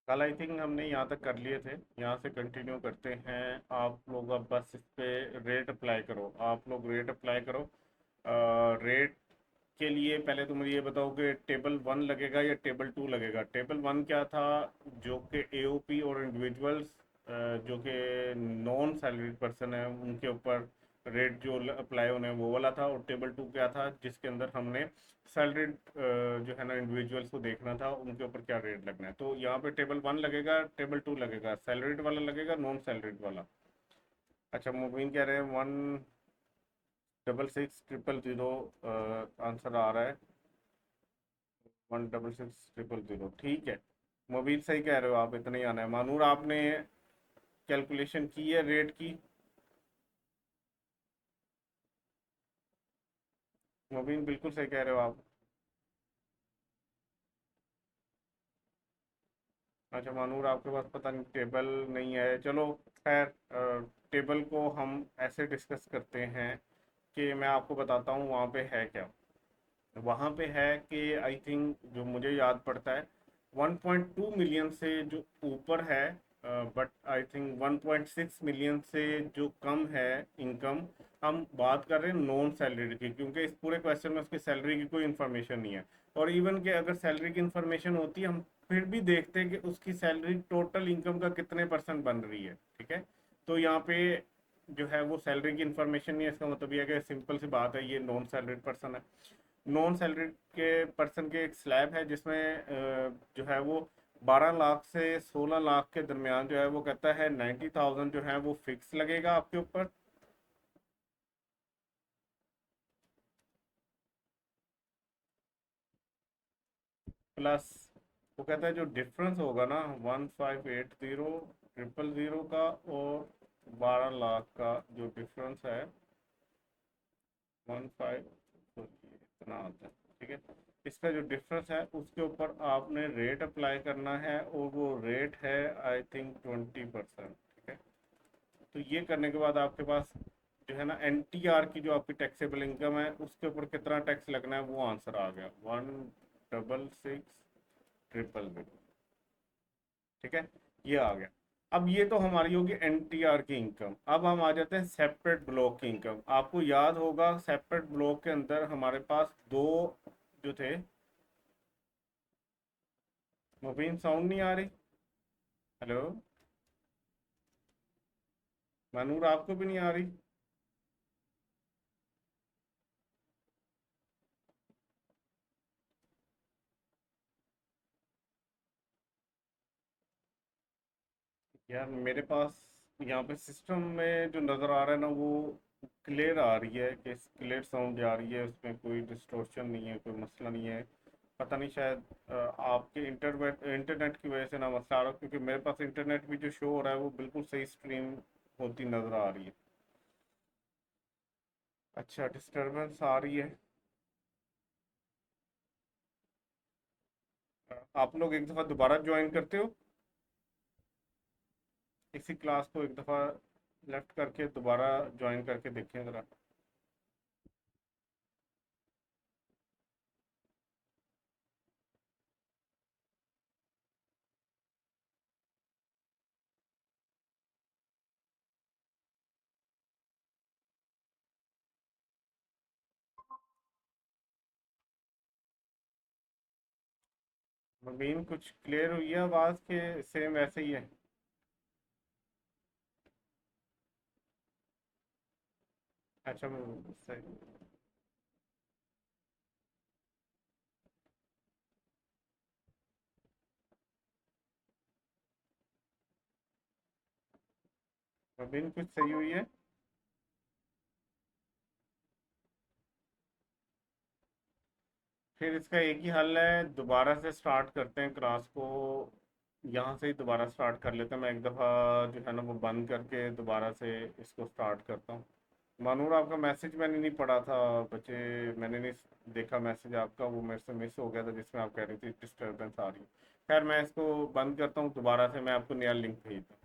कल I think हमने यहाँ तक कर लिए थे, यहाँ से कंटिन्यू करते हैं। आप लोग अब बस इस पे रेट अप्लाई करो, आप लोग रेट अप्लाई करो। रेट के लिए पहले तो मुझे ये बताओ कि टेबल वन लगेगा या टेबल टू लगेगा। टेबल वन क्या था, जो कि एओपी और इंडिविजुअल्स जो कि नॉन सैलरीड पर्सन है उनके ऊपर रेट जो अप्लाई होने हैं वो वाला था। और टेबल टू क्या था, जिसके अंदर हमने सैलरीड जो है ना इंडिविजुअल्स को देखना था उनके ऊपर क्या रेट लगना है। तो यहाँ पे टेबल वन लगेगा, टेबल टू लगेगा, सैलरीड वाला लगेगा, नॉन सैलरीड वाला। अच्छा, मुबीन कह रहे हैं 166,000 आंसर आ रहा है। 166,000, ठीक है। मुबीन सही कह रहे हो आप, इतना ही आना है। मानूर आपने कैलकुलेशन की है रेट की? मुबीन बिल्कुल सही कह रहे हो आप। अच्छा मानूर, आपके पास पता नहीं टेबल नहीं है, चलो खैर। टेबल को हम ऐसे डिस्कस करते हैं कि मैं आपको बताता हूँ वहाँ पे है क्या। वहाँ पे है कि आई थिंक जो मुझे याद पड़ता है 1.2 मिलियन से जो ऊपर है, बट आई थिंक 1.6 मिलियन से जो कम है इनकम। हम बात कर रहे हैं नॉन सैलरी की, क्योंकि इस पूरे क्वेश्चन में उसकी सैलरी की कोई इन्फॉर्मेशन नहीं है। और इवन के अगर सैलरी की इन्फॉर्मेशन होती है, हम फिर भी देखते हैं कि उसकी सैलरी टोटल इनकम का कितने परसेंट बन रही है, ठीक है। तो यहाँ पे जो है वो सैलरी की इन्फॉर्मेशन नहीं है, इसका मतलब ये है कि सिंपल सी बात है, ये नॉन सैलरीड पर्सन है। नॉन सैलरी के पर्सन के एक स्लैब है जिसमें जो है वो 12 लाख से 16 लाख के दरमियान जो है वो कहता है 90,000 जो है वो फिक्स लगेगा आपके ऊपर। प्लस वो कहता है जो डिफरेंस होगा ना 1580 000 का और 12 लाख का जो डिफरेंस है 15, इतना आता है, ठीक है। इसका जो डिफरेंस है उसके ऊपर आपने रेट अप्लाई करना है, और वो रेट है आई थिंक 20%, ठीक है। तो ये करने के बाद आपके पास जो है ना एनटीआर की जो आपकी टैक्सेबल इनकम है उसके ऊपर कितना टैक्स लगना है वो आंसर आ गया, 166,000, ठीक है। ये आ गया। अब ये तो हमारी होगी एनटीआर की इनकम। अब हम आ जाते हैं सेपरेट ब्लॉक की इनकम। आपको याद होगा सेपरेट ब्लॉक के अंदर हमारे पास दो जो थे। मुबीन साउंड नहीं आ रही? हेलो? मनूर आपको भी नहीं आ रही? यार मेरे पास यहाँ पे सिस्टम में जो नज़र आ रहा है ना वो क्लियर आ रही है, कि क्लियर साउंड आ रही है, उसमें कोई डिस्टोर्शन नहीं है, कोई मसला नहीं है। पता नहीं शायद आपके इंटरनेट की वजह से ना मसला आ रहा हो, क्योंकि मेरे पास इंटरनेट भी जो शो हो रहा है वो बिल्कुल सही स्ट्रीम होती नज़र आ रही है। अच्छा, डिस्टरबेंस आ रही है। आप लोग एक दफ़ा दोबारा ज्वाइन करते हो, इसी क्लास को एक दफ़ा लेफ्ट करके दोबारा ज्वाइन करके देखें ज़रा। मबीन कुछ क्लियर हुई है आवाज़ के? सेम वैसे ही है? अच्छा सही। मबीन कुछ सही हुई है? फिर इसका एक ही हल है, दोबारा से स्टार्ट करते हैं क्लास को। यहाँ से ही दोबारा स्टार्ट कर लेते हैं। मैं एक दफ़ा जो है ना वो बंद करके दोबारा से इसको स्टार्ट करता हूँ। मानूर आपका मैसेज मैंने नहीं पढ़ा था बच्चे, मैंने नहीं देखा मैसेज आपका, वो मेरे से मिस हो गया था जिसमें आप कह रही थी डिस्टर्बेंस आ रही है। खैर मैं इसको बंद करता हूँ, दोबारा से मैं आपको नया लिंक भेजता हूँ।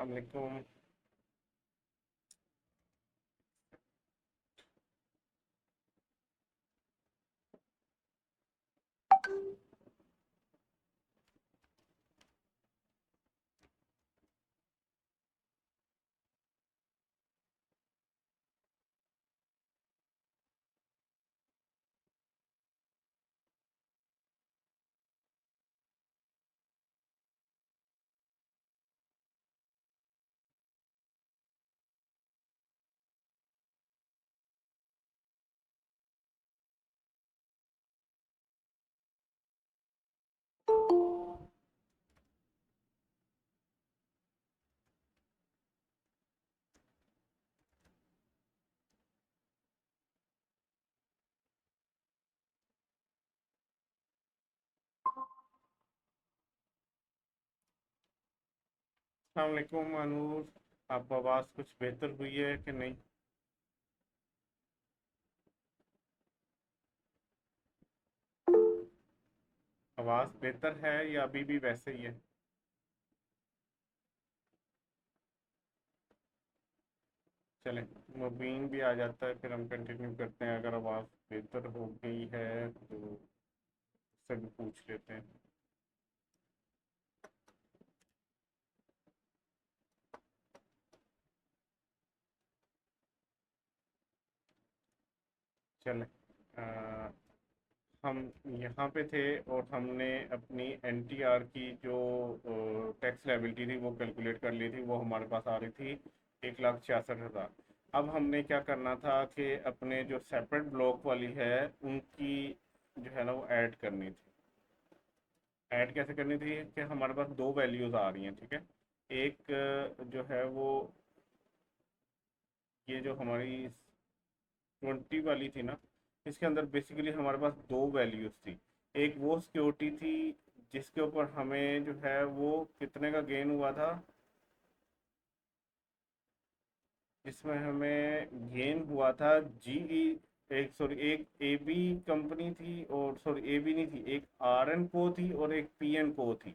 वालेकुम। अस्सलाम वालेकुम अनूर, आप आवाज़ कुछ बेहतर हुई है कि नहीं? आवाज़ बेहतर है या अभी भी वैसे ही है? चलें, मुबीन भी आ जाता है, फिर हम कंटिन्यू करते हैं। अगर आवाज़ बेहतर हो गई है तो उससे भी पूछ लेते हैं। चलें, हम यहाँ पे थे और हमने अपनी एनटीआर की जो टैक्स लायबिलिटी थी वो कैलकुलेट कर ली थी। वो हमारे पास आ रही थी 1,66,000। अब हमने क्या करना था कि अपने जो सेपरेट ब्लॉक वाली है उनकी जो है ना वो ऐड करनी थी। ऐड कैसे करनी थी कि हमारे पास दो वैल्यूज़ आ रही हैं, ठीक है। एक जो है वो ये जो हमारी 20 वाली थी ना, इसके अंदर बेसिकली हमारे पास दो वैल्यूज थी। एक वो सिक्योरिटी थी जिसके ऊपर हमें जो है वो कितने का गेन हुआ था, जिसमें हमें गेन हुआ था जीई, एक सॉरी एक ए बी कंपनी थी, और सॉरी ए बी नहीं थी, एक आर एन को थी और एक पी एन को थी।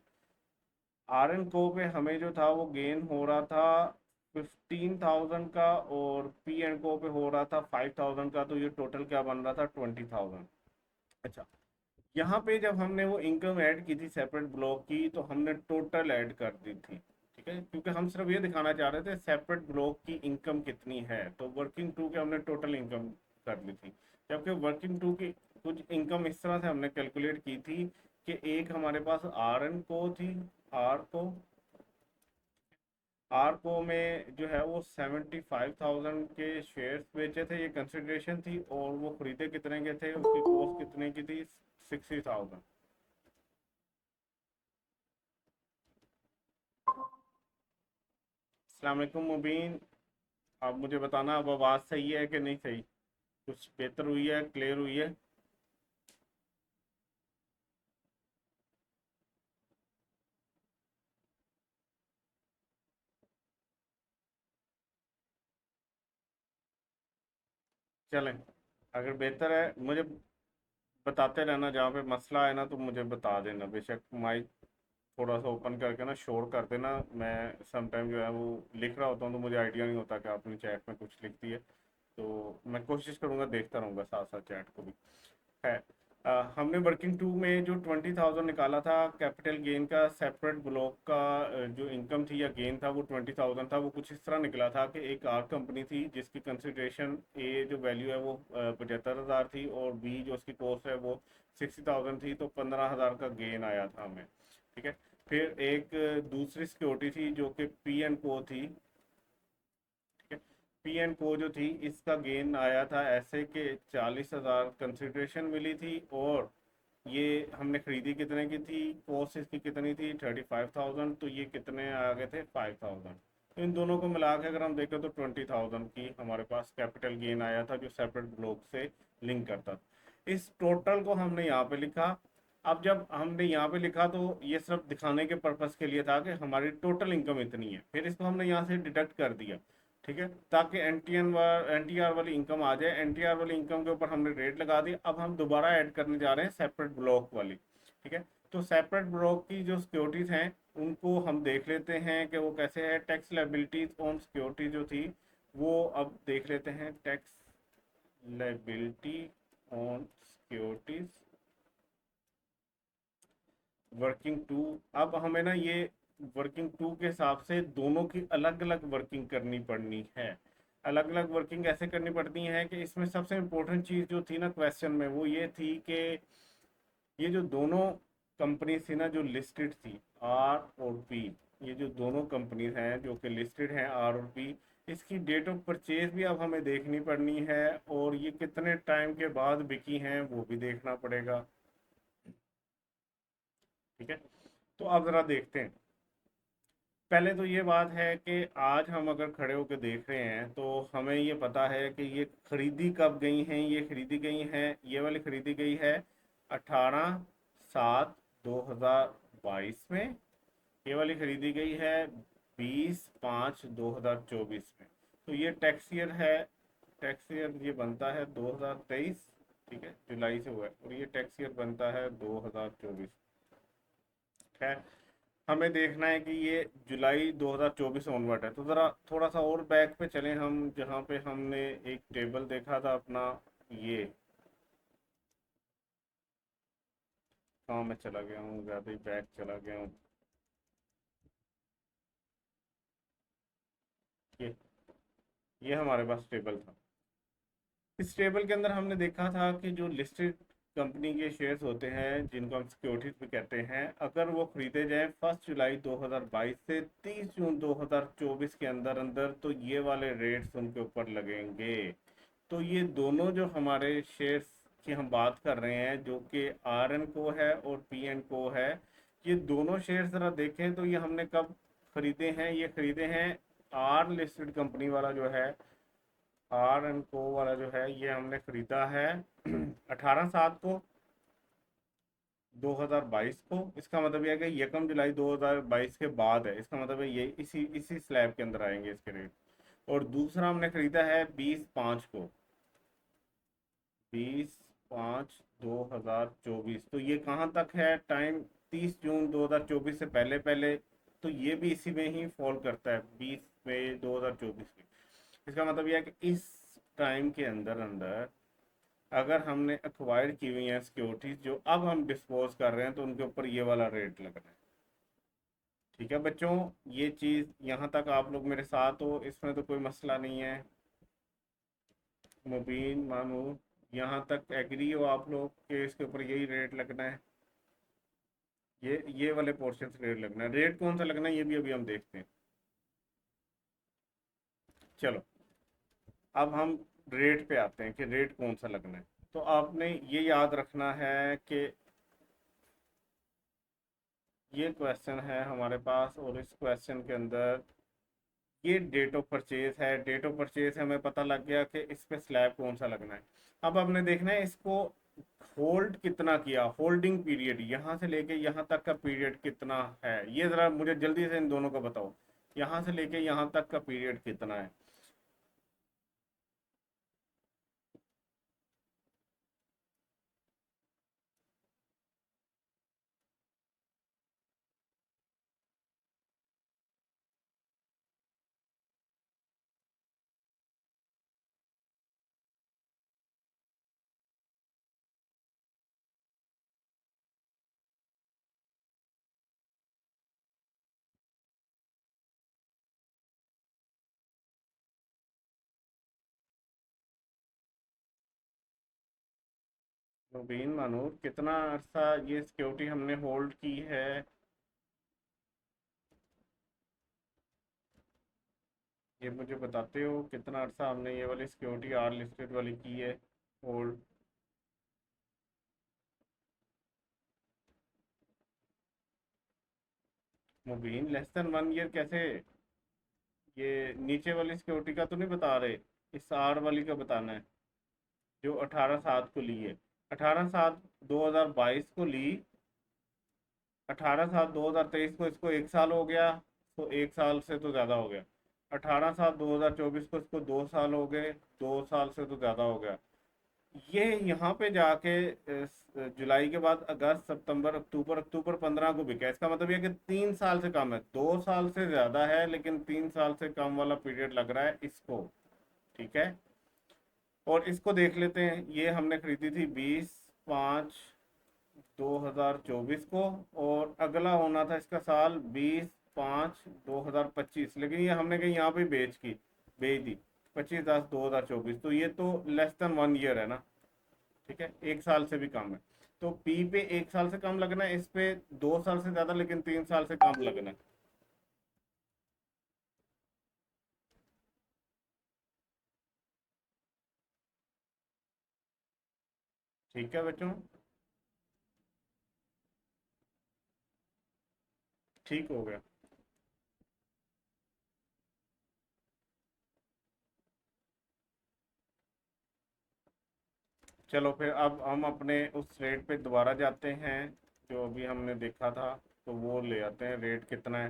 आर एन को पे हमें जो था वो गेन हो रहा था 15,000 का, और पी एन को पे हो रहा था 5,000 का। तो ये टोटल क्या बन रहा था, 20,000। अच्छा, यहाँ पे जब हमने वो इनकम ऐड की थी सेपरेट ब्लॉक की, तो हमने टोटल ऐड कर दी थी, ठीक है, क्योंकि हम सिर्फ ये दिखाना चाह रहे थे सेपरेट ब्लॉक की इनकम कितनी है। तो वर्किंग टू के हमने टोटल इनकम कर ली थी। जबकि वर्किंग टू की कुछ इनकम इस तरह से हमने कैलकुलेट की थी कि एक हमारे पास आर एन को थी, आर को आर को में जो है वो 75,000 के शेयर्स बेचे थे, ये कंसिडरेशन थी। और वो खरीदे कितने के थे, उसकी कॉस्ट कितने की थी, 60,000। अस्सलाम वालेकुम मुबीन, आप मुझे बताना अब आवाज़ सही है कि नहीं सही, कुछ बेहतर हुई है, क्लियर हुई है? चलें, अगर बेहतर है मुझे बताते रहना, जहाँ पे मसला है ना तो मुझे बता देना। बेशक माइक थोड़ा सा ओपन करके ना शोर कर देना। मैं समटाइम जो है वो लिख रहा होता हूँ तो मुझे आइडिया नहीं होता कि आपने चैट में कुछ लिख दिया। तो मैं कोशिश करूँगा, देखता रहूँगा साथ साथ चैट को भी। है, हमने वर्किंग टू में जो 20,000 निकाला था कैपिटल गेन का, सेपरेट ब्लॉक का जो इनकम थी या गेन था वो 20,000 था। वो कुछ इस तरह निकला था कि एक आर कंपनी थी जिसकी कंसिडरेशन ए जो वैल्यू है वो 75,000 थी, और बी जो उसकी कॉस्ट है वो 60,000 थी। तो 15,000 का गेन आया था हमें, ठीक है। फिर एक दूसरी सिक्योरिटी थी जो कि पी एन को थी, ठीक है। पी एन को जो थी इसका गेन आया था ऐसे कि 40,000 कंसिडरेशन मिली थी, और ये हमने खरीदी कितने की थी, कॉस्ट इसकी कितनी थी, 35,000। तो ये कितने आ गए थे, 5,000। तो इन दोनों को मिला के अगर हम देखें तो 20,000 की हमारे पास कैपिटल गेन आया था जो सेपरेट ब्लॉक से लिंक करता था। इस टोटल को हमने यहाँ पे लिखा। अब जब हमने यहाँ पे लिखा तो ये सिर्फ दिखाने के पर्पस के लिए था कि हमारी टोटल इनकम इतनी है। फिर इसको हमने यहाँ से डिडक्ट कर दिया, ठीक है, ताकि एनटीआर वाली इनकम आ जाए। एनटीआर वाली इनकम के ऊपर हमने रेट लगा दी। अब हम दोबारा ऐड करने जा रहे हैं सेपरेट ब्लॉक वाली, ठीक है, तो सेपरेट ब्लॉक की जो सिक्योरिटीज हैं उनको हम देख लेते हैं कि वो कैसे है। टैक्स लायबिलिटीज ऑन सिक्योरिटी जो थी वो अब देख लेते हैं। Tax liability on securities working two. अब हमें ना ये वर्किंग टू के हिसाब से दोनों की अलग अलग वर्किंग करनी पड़नी है। अलग अलग वर्किंग ऐसे करनी पड़ती है कि इसमें सबसे इम्पोर्टेंट चीज़ जो थी ना क्वेश्चन में वो ये थी कि ये जो दोनों कंपनी थी ना जो लिस्टेड थी, आर और पी, ये जो दोनों कंपनीज हैं जो कि लिस्टेड हैं आर और पी, इसकी डेट ऑफ परचेज भी अब हमें देखनी पड़नी है और ये कितने टाइम के बाद बिकी हैं वो भी देखना पड़ेगा। ठीक है, तो अब ज़रा देखते हैं। पहले तो ये बात है कि आज हम अगर खड़े होकर देख रहे हैं तो हमें ये पता है कि ये खरीदी कब गई हैं। ये खरीदी गई हैं, ये वाली खरीदी गई है 18/7/2022 में। ये वाली खरीदी गई है 20/5/2024 में। तो ये टैक्स ईयर है, टैक्स ईयर ये बनता है 2023। ठीक है, जुलाई से हुआ है और ये टैक्स ईयर बनता है 2024। है, हमें देखना है कि ये जुलाई 2024 ऑनवर्ड है। तो ज़रा थोड़ा सा और बैक पे चलें हम, जहाँ पे हमने एक टेबल देखा था अपना। ये कहाँ मैं चला गया हूँ, ज़्यादा ही बैक चला गया हूँ। ये ये हमारे पास टेबल था। इस टेबल के अंदर हमने देखा था कि जो लिस्टेड कंपनी के शेयर्स होते हैं जिनको हम सिक्योरिटीज भी कहते हैं, अगर वो खरीदे जाएं 1 जुलाई 2022 से 30 जून 2024 के अंदर अंदर, तो ये वाले रेट्स उनके ऊपर लगेंगे। तो ये दोनों जो हमारे शेयर्स की हम बात कर रहे हैं जो कि आर एन को है और पी एन को है, ये दोनों शेयर्स ज़रा देखें तो ये हमने कब खरीदे हैं। ये खरीदे हैं आर लिस्टेड कंपनी वाला जो है, आर एंड को वाला जो है, ये हमने खरीदा है 18/7 को 2022 को। इसका मतलब यह है कि 1 जुलाई 2022 के बाद है, इसका मतलब है ये इसी इसी स्लैब के अंदर आएंगे इसके रेट। और दूसरा हमने खरीदा है 20/5 को, 20/5/2024। तो ये कहाँ तक है टाइम, 30 जून 2024 से पहले पहले। तो ये भी इसी में ही फॉल करता है, 20 मई 2024 में। इसका मतलब यह है कि इस टाइम के अंदर अंदर अगर हमने एक्वायर की हुई हैं सिक्योरिटीज जो अब हम डिस्पोज कर रहे हैं, तो उनके ऊपर ये वाला रेट लगना है। ठीक है बच्चों, ये चीज़ यहाँ तक आप लोग मेरे साथ हो, इसमें तो कोई मसला नहीं है। मुबीन, मामू, यहाँ तक एग्री हो आप लोग कि इसके ऊपर यही रेट लगना है। ये वाले पोर्शन से रेट लगना है। रेट कौन सा लगना है ये भी अभी हम देखते हैं। चलो, अब हम रेट पे आते हैं कि रेट कौन सा लगना है। तो आपने ये याद रखना है कि ये क्वेश्चन है हमारे पास और इस क्वेश्चन के अंदर ये डेट ऑफ परचेज है। डेट ऑफ परचेज हमें पता लग गया कि इस पे स्लैब कौन सा लगना है। अब हमने देखना है इसको होल्ड कितना किया, होल्डिंग पीरियड यहाँ से लेके यहाँ तक का पीरियड कितना है। ये ज़रा मुझे जल्दी से इन दोनों का बताओ, यहाँ से लेके यहाँ तक का पीरियड कितना है। मुबीन, मानूर, कितना अर्सा ये सिक्योरिटी हमने होल्ड की है। ये मुझे बताते हो कितना अर्सा हमने ये वाली सिक्योरिटी आर लिस्टेड वाली की है होल्ड। मुबीन, लेस देन 1 ईयर कैसे? ये नीचे वाली सिक्योरिटी का तो नहीं बता रहे, इस आर वाली का बताना है जो 18/7 को ली है। 18/7/2022 को ली, 18/7/2023 को इसको 1 साल हो गया, तो 1 साल से तो ज़्यादा हो गया। 18/7/2024 को इसको 2 साल हो गए, 2 साल से तो ज़्यादा हो गया। ये यहाँ पे जाके जुलाई के बाद अगस्त सितंबर अक्टूबर, अक्टूबर 15 को बिका। इसका मतलब ये कि 3 साल से कम है, 2 साल से ज्यादा है लेकिन 3 साल से कम वाला पीरियड लग रहा है इसको। ठीक है, और इसको देख लेते हैं। ये हमने खरीदी थी 20/5/2024 को, और अगला होना था इसका साल 20/5/2025, लेकिन ये हमने कहीं यहाँ पे बेच दी 25/10/2024। तो ये तो लेस देन 1 ईयर है ना। ठीक है, 1 साल से भी कम है। तो पी पे 1 साल से कम लगना है, इस पे 2 साल से ज्यादा लेकिन 3 साल से कम लगना है। ठीक है बच्चों, ठीक हो गया। चलो फिर अब हम अपने उस रेट पे दोबारा जाते हैं जो अभी हमने देखा था। तो वो ले आते हैं, रेट कितना है।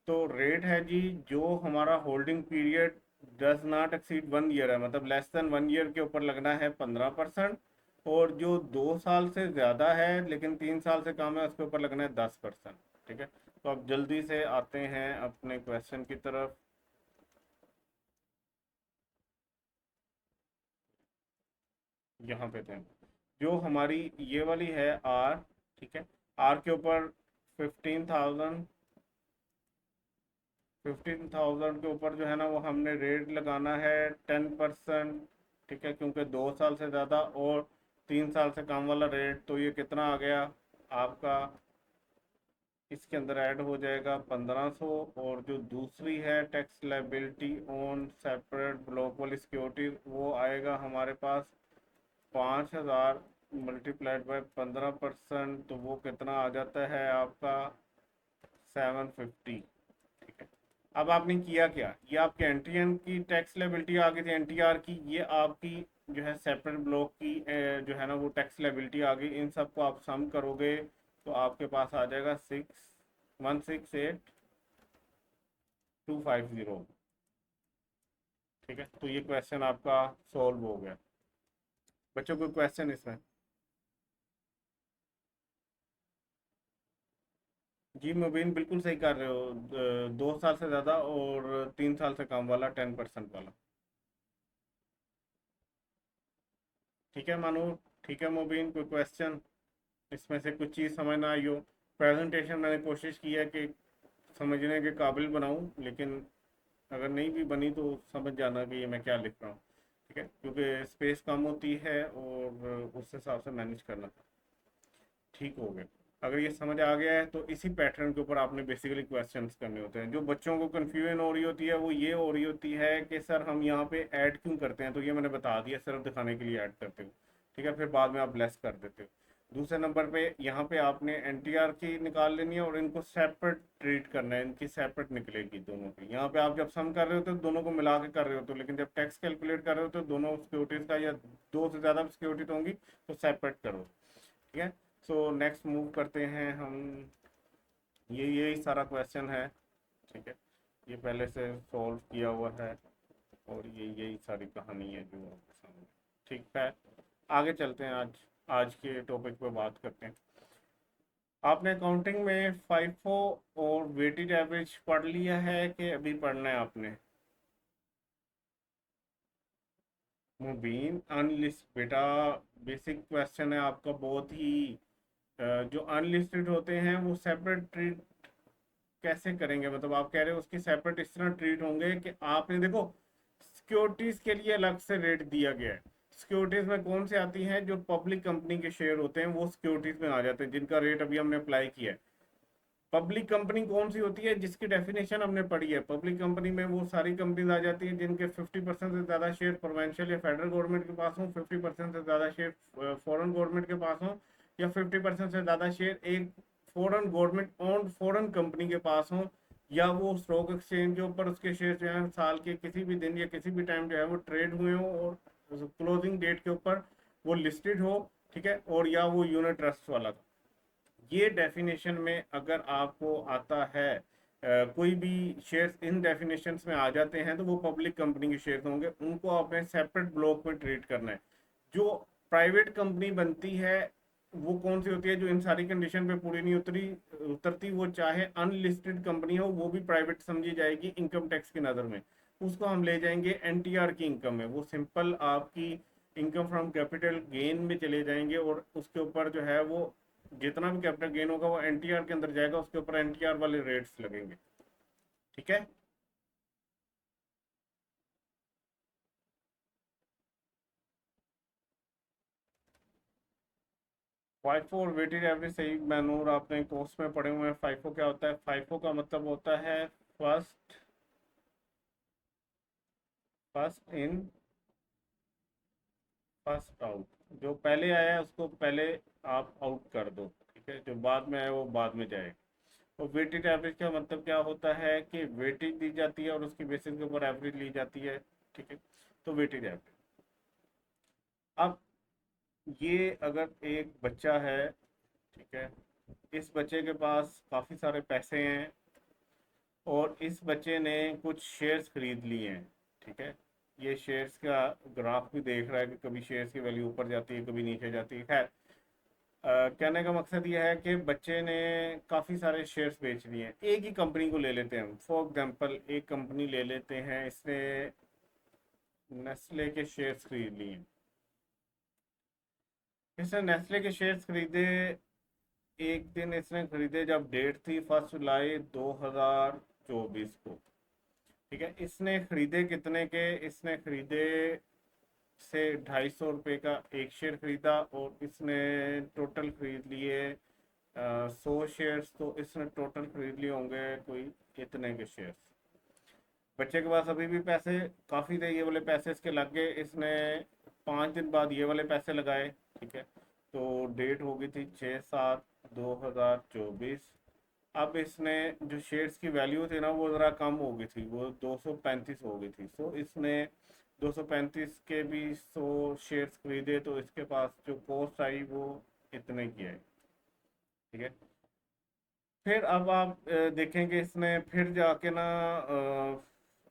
तो रेट है जी, जो हमारा holding period does not exceed 1 year है, मतलब लेस देन 1 ईयर के ऊपर लगना है 15%। और जो 2 साल से ज़्यादा है लेकिन 3 साल से कम है उसके ऊपर लगना है 10%। ठीक है, तो अब जल्दी से आते हैं अपने क्वेश्चन की तरफ। यहाँ पे थे जो हमारी ये वाली है आर। ठीक है, आर के ऊपर 15,000, 15,000 के ऊपर जो है ना वो हमने रेट लगाना है 10%। ठीक है, क्योंकि 2 साल से ज़्यादा और 3 साल से कम वाला रेट, तो ये कितना आ गया आपका, इसके अंदर ऐड हो जाएगा 1500। और जो दूसरी है tax liability on separate block वाली सिक्योरिटी, वो आएगा हमारे पास 5,000 मल्टीप्लाइड बाय 15%, तो वो कितना आ जाता है आपका 750। ठीक है, अब आपने किया क्या, ये आपके एनटीएन की टैक्स लायबिलिटी आ गई थी, एनटीआर की। ये आपकी जो है सेपरेट ब्लॉक की जो है ना वो टैक्स लायबिलिटी आ गई। इन सबको आप सम करोगे तो आपके पास आ जाएगा 6,168,250। ठीक है, तो ये क्वेश्चन आपका सॉल्व हो गया। बच्चों कोई क्वेश्चन इसमें? जी मुबीन बिल्कुल सही कर रहे हो। 2 साल से ज़्यादा और 3 साल से कम वाला 10% वाला। ठीक है मानो। ठीक है मुबीन, कोई क्वेश्चन इसमें से कुछ चीज़ समझ ना आई हो? प्रेजेंटेशन मैंने कोशिश की है कि समझने के काबिल बनाऊं, लेकिन अगर नहीं भी बनी तो समझ जाना कि ये मैं क्या लिख रहा हूँ। ठीक है, क्योंकि स्पेस कम होती है और उस हिसाब से मैनेज करना। ठीक हो गया। अगर ये समझ आ गया है तो इसी पैटर्न के ऊपर आपने बेसिकली क्वेश्चंस करने होते हैं। जो बच्चों को कन्फ्यूजन हो रही होती है वो ये हो रही होती है कि सर हम यहाँ पे ऐड क्यों करते हैं, तो ये मैंने बता दिया, सिर्फ दिखाने के लिए ऐड करते हो। ठीक है, फिर बाद में आप लेस कर देते हो। दूसरे नंबर पे यहाँ पे आपने एनटीआर की निकाल लेनी है और इनको सेपरेट ट्रीट करना है, इनकी सेपरेट निकलेगी दोनों की। यहाँ पे आप जब सम कर रहे होते हो दोनों को मिला के कर रहे होते हो, लेकिन जब टैक्स कैलकुलेट कर रहे हो तो दोनों सिक्योरिटीज का या दो से ज़्यादा सिक्योरिटी होंगी तो सेपरेट करो। ठीक है, सो नेक्स्ट मूव करते हैं हम। ये यही सारा क्वेश्चन है। ठीक है, ये पहले से सॉल्व किया हुआ है और ये यही सारी कहानी है जो आपके सामने। ठीक है, आगे चलते हैं। आज आज के टॉपिक पे बात करते हैं। आपने अकाउंटिंग में फाइफो और वेटेज एवरेज पढ़ लिया है कि अभी पढ़ना है आपने? मुबीन अनलिस्ट बेटा, बेसिक क्वेश्चन है आपका बहुत ही। जो अनलिस्टेड होते हैं वो सेपरेट ट्रीट कैसे करेंगे, मतलब आप कह रहे हो उसकी सेपरेट इस तरह ट्रीट होंगे कि आपने देखो सिक्योरिटीज के लिए अलग से रेट दिया गया है। सिक्योरिटीज में कौन से आती हैं, जो पब्लिक कंपनी के शेयर होते हैं वो सिक्योरिटीज में आ जाते हैं, जिनका रेट अभी हमने अप्लाई किया है। पब्लिक कंपनी कौन सी होती है जिसकी डेफिनेशन हमने पढ़ी है? पब्लिक कंपनी में वो सारी कंपनीज आ जाती हैं जिनके 50% से ज़्यादा शेयर प्रोवेंशियल या फेडरल गवर्नमेंट के पास हो, 50% से ज़्यादा शेयर फॉरेन गवर्नमेंट के पास हो, या 50% से ज़्यादा शेयर एक foreign government owned foreign company के पास हो, या वो स्टॉक एक्सचेंज के ऊपर उसके शेयर जो है साल के किसी भी दिन या किसी भी टाइम जो है वो ट्रेड हुए हो और क्लोजिंग डेट के ऊपर वो लिस्टेड हो। ठीक है, और या वो यूनिट ट्रस्ट वाला। ये डेफिनेशन में अगर आपको आता है कोई भी शेयर्स इन डेफिनेशंस में आ जाते हैं तो वो पब्लिक कंपनी के शेयर्स होंगे, उनको आपने सेपरेट ब्लॉक में ट्रीट करना है। जो प्राइवेट कंपनी बनती है वो कौन सी होती है जो इन सारी कंडीशन पे पूरी नहीं उतरती, वो चाहे अनलिस्टेड कंपनी हो वो भी प्राइवेट समझी जाएगी इनकम टैक्स की नज़र में। उसको हम ले जाएंगे एनटीआर की इनकम में, वो सिंपल आपकी इनकम फ्रॉम कैपिटल गेन में चले जाएंगे, और उसके ऊपर जो है वो जितना भी कैपिटल गेन होगा वो एनटीआर के अंदर जाएगा, उसके ऊपर एनटीआर वाले रेट्स लगेंगे। ठीक है। फाइफो और वेटेड एवरेज सही मैनूर आपने कोर्स में पढ़े हुए हैं। फाइफो क्या होता है? फाइफो का मतलब होता है first first in first out. जो पहले आया है उसको पहले आप आउट कर दो, ठीक है, जो बाद में आया वो बाद में जाए। तो वेटेड एवरेज का मतलब क्या होता है कि वेटेज दी जाती है और उसकी बेसिस के ऊपर एवरेज ली जाती है, ठीक है। तो वेटेड एवरेज। अब ये अगर एक बच्चा है, ठीक है, इस बच्चे के पास काफ़ी सारे पैसे हैं और इस बच्चे ने कुछ शेयर्स खरीद लिए हैं, ठीक है। ये शेयर्स का ग्राफ भी देख रहा है कि कभी शेयर्स की वैल्यू ऊपर जाती है कभी नीचे जाती है। खैर, कहने का मकसद ये है कि बच्चे ने काफ़ी सारे शेयर्स बेच लिए हैं। एक ही कंपनी को ले लेते हैं हम, फॉर एग्जांपल एक कंपनी ले लेते हैं, इसने नेस्ले के शेयर्स खरीद लिए हैं। इसने नेस्ले के शेयर्स खरीदे, एक दिन इसने खरीदे जब डेट थी 1 जुलाई 2024 को, ठीक है। इसने खरीदे कितने के? इसने खरीदे से 250 रुपये का एक शेयर खरीदा, और इसने टोटल खरीद लिए 100 शेयर्स, तो इसने टोटल खरीद लिए होंगे कोई इतने के शेयर्स। बच्चे के पास अभी भी पैसे काफ़ी थे, ये वाले पैसे इसके लग गए, इसने 5 दिन बाद ये वाले पैसे लगाए, ठीक है। तो डेट हो गई थी 6/7/2024। अब इसने जो शेयर्स की वैल्यू थी ना वो ज़रा कम हो गई थी, वो 235 हो गई थी। सो इसने 235 के भी 100 शेयर्स खरीदे, तो इसके पास जो कॉस्ट आई वो इतने की आई, ठीक है। फिर अब आप देखेंगे इसने फिर जाके ना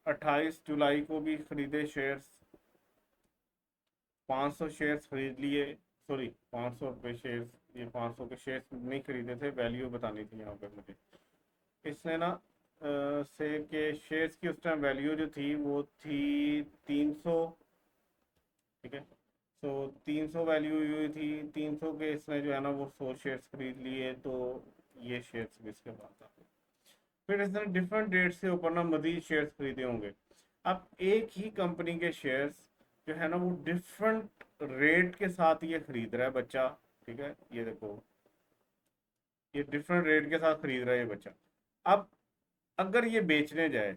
28 जुलाई को भी खरीदे शेयर्स, 500 शेयर्स खरीद लिए। सॉरी, 500 रुपये शेयर्स, ये 500 के शेयर्स नहीं खरीदे थे, वैल्यू बतानी थी यहाँ पे मुझे। इसने ना से के शेयर्स की उस टाइम वैल्यू जो थी वो थी 300, ठीक है। सो 300 वैल्यू हुई थी, 300 के इसने जो है ना वो 100 शेयर्स खरीद लिए, तो ये शेयर्स भी इसके पास आ गए। फिर इसने डिफरेंट डेट से ऊपर ना मजीद शेयर्स खरीदे होंगे। अब एक ही कंपनी के शेयर्स जो है ना वो डिफरेंट रेट के साथ ये खरीद रहा है बच्चा, ठीक है। ये देखो, ये डिफरेंट रेट के साथ खरीद रहा है ये बच्चा। अब अगर ये बेचने जाए,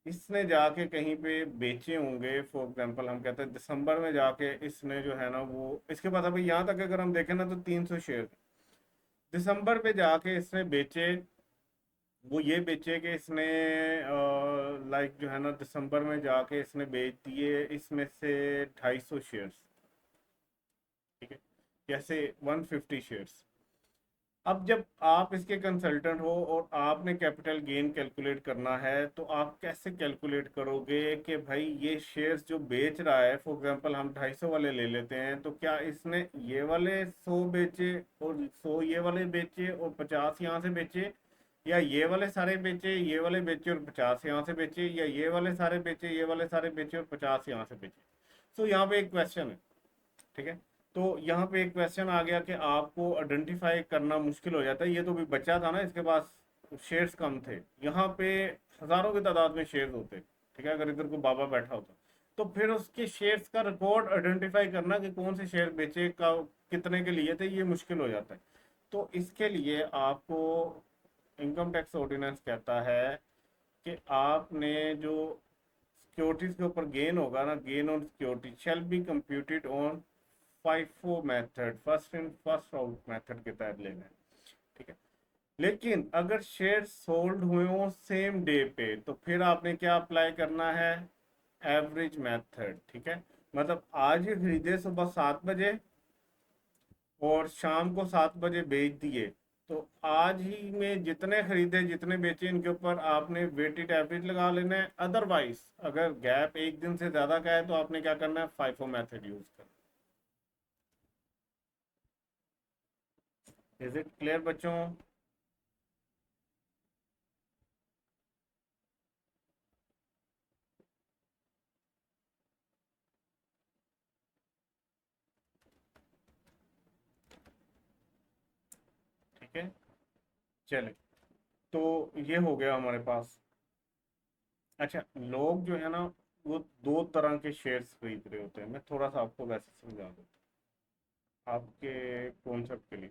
इसने जाके कहीं पे बेचे होंगे, फॉर एग्जांपल हम कहते हैं दिसंबर में जाके इसने जो है ना वो, इसके पास अभी यहाँ तक अगर हम देखें ना तो 300 शेयर दिसंबर पे जाके इसने बेचे। वो ये बेचे कि इसने लाइक जो है ना दिसंबर में जाके इसने बेच दिए इसमें से 250 शेयर्स, ठीक है, जैसे 150 शेयर्स। अब जब आप इसके कंसल्टेंट हो और आपने कैपिटल गेन कैलकुलेट करना है, तो आप कैसे कैलकुलेट करोगे कि भाई ये शेयर्स जो बेच रहा है, फॉर एग्जांपल हम 250 वाले ले लेते हैं, तो क्या इसने ये वाले 100 बेचे और 100 ये वाले बेचे और 50 यहाँ से बेचे, या ये वाले सारे बेचे ये वाले बेचे और 50 यहाँ से बेचे, या ये वाले सारे बेचे ये वाले सारे बेचे और 50 यहाँ से बेचे? तो यहाँ पे एक क्वेश्चन है, ठीक है। तो यहाँ पे एक क्वेश्चन आ गया कि आपको आइडेंटिफाई करना मुश्किल हो जाता है। ये तो भी बच्चा था ना, इसके पास शेयर्स कम थे, यहाँ पे हजारों की तादाद में शेयर्स होते, ठीक है। अगर इधर को बाबा बैठा होता तो फिर उसके शेयर्स का रिकॉर्ड आइडेंटिफाई करना कि कौन से शेयर बेचे का कितने के लिए थे, ये मुश्किल हो जाता है। तो इसके लिए आपको इनकम टैक्स ऑर्डिनेंस कहता है कि आपने जो सिक्योरिटीज के ऊपर गेन होगा ना, gain on security shall be computed on FIFO method, first in first out method के तहत लेना है, ठीक है। लेकिन अगर शेयर सोल्ड हुए हो सेम डे पे, तो फिर आपने क्या अप्लाई करना है? एवरेज मेथड, ठीक है। मतलब आज ही खरीदे सुबह 7 बजे और शाम को 7 बजे बेच दिए, तो आज ही में जितने खरीदे जितने बेचे इनके ऊपर आपने वेटेड एवरेज लगा लेना है। अदरवाइज अगर गैप एक दिन से ज़्यादा का है तो आपने क्या करना है? फाइफो मेथड यूज़ करना। इज इट क्लियर बच्चों? ठीक है, चले। तो ये हो गया हमारे पास। अच्छा, लोग जो है ना, वो दो तरह के शेयर्स खरीद रहे होते हैं। मैं थोड़ा सा आपको वैसे समझा दूँ आपके कॉन्सेप्ट के लिए।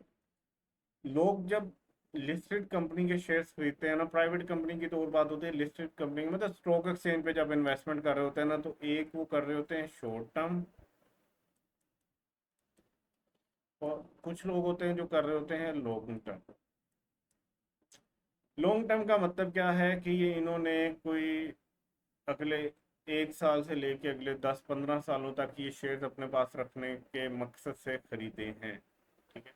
लोग जब लिस्टेड कंपनी के शेयर्स खरीदते हैं ना, प्राइवेट कंपनी की तो और बात होती है, लिस्टेड कंपनी मतलब स्टॉक एक्सचेंज पे जब इन्वेस्टमेंट कर रहे होते हैं ना, तो एक वो कर रहे होते हैं शॉर्ट टर्म, और कुछ लोग होते हैं जो कर रहे होते हैं लॉन्ग टर्म। लॉन्ग टर्म का मतलब क्या है कि ये इन्होंने कोई अगले 1 साल से लेके अगले 10-15 सालों तक ये शेयर्स अपने पास रखने के मकसद से खरीदे हैं। ठीक है।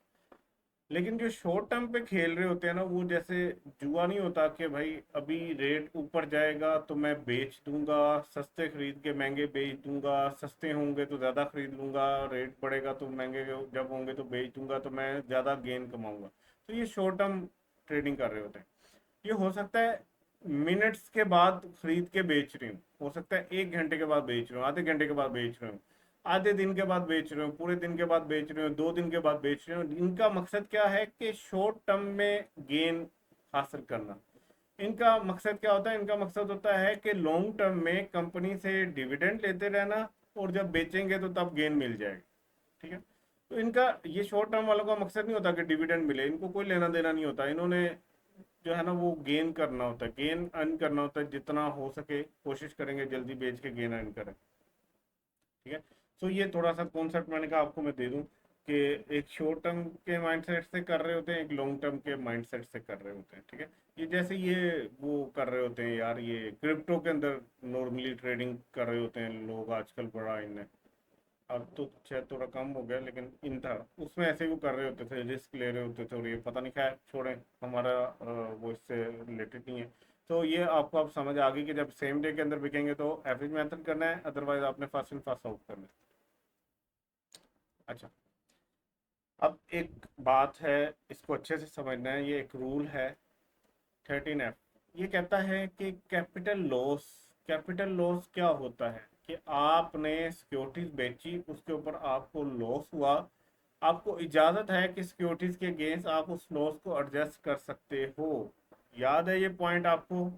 लेकिन जो शॉर्ट टर्म पे खेल रहे होते हैं ना, वो जैसे जुआ नहीं होता कि भाई अभी रेट ऊपर जाएगा तो मैं बेच दूंगा, सस्ते खरीद के महंगे बेच दूंगा, सस्ते होंगे तो ज़्यादा खरीद लूंगा, रेट बढ़ेगा तो महंगे जब होंगे तो बेच दूंगा, तो मैं ज़्यादा गेन कमाऊंगा। तो ये शॉर्ट टर्म ट्रेडिंग कर रहे होते हैं। ये हो सकता है मिनट्स के बाद खरीद के बेच रही हूँ, हो सकता है 1 घंटे के बाद बेच रही हूँ, आधे घंटे के बाद बेच रही हूँ, आधे दिन के बाद बेच रहे हो, पूरे दिन के बाद बेच रहे हो, 2 दिन के बाद बेच रहे हो। इनका मकसद क्या है कि शॉर्ट टर्म में गेन हासिल करना। इनका मकसद क्या होता है? इनका मकसद होता है कि लॉन्ग टर्म में कंपनी से डिविडेंड लेते रहना, और जब बेचेंगे तो तब गेन मिल जाएगा। ठीक है। तो इनका ये शॉर्ट टर्म वालों का मकसद नहीं होता कि डिविडेंड मिले, इनको कोई लेना देना नहीं होता। इन्होंने जो है ना वो गेन करना होता है, गेन अर्न करना होता है, जितना हो सके कोशिश करेंगे जल्दी बेच के गेन अर्न करें। ठीक है। तो ये थोड़ा सा कॉन्सेप्ट मैंने कहा आपको मैं दे दूं कि एक शॉर्ट टर्म के माइंडसेट से कर रहे होते हैं, एक लॉन्ग टर्म के माइंडसेट से कर रहे होते हैं। ठीक है। ये जैसे ये वो कर रहे होते हैं यार, ये क्रिप्टो के अंदर नॉर्मली ट्रेडिंग कर रहे होते हैं लोग आजकल, बड़ा इनने अब तो शायद थोड़ा कम हो गया, लेकिन इन था उसमें ऐसे ही वो कर रहे होते थे, रिस्क ले रहे होते थे, और ये पता नहीं, खैर छोड़ें, हमारा वो इससे रिलेटेड नहीं है। तो ये आपको अब समझ आ गई कि जब सेम डे के अंदर बिकेंगे तो एवरेज मेथड करना है, अदरवाइज आपने फर्स्ट इन फर्स्ट आउट करना है। अच्छा, अब एक बात है, इसको अच्छे से समझना है। ये एक रूल है 13F। ये कहता है कि कैपिटल लॉस क्या होता है कि आपने सिक्योरिटीज बेची, उसके ऊपर आपको लॉस हुआ, आपको इजाजत है कि सिक्योरिटीज के अगेंस्ट आप उस लॉस को एडजस्ट कर सकते हो। याद है ये पॉइंट आपको?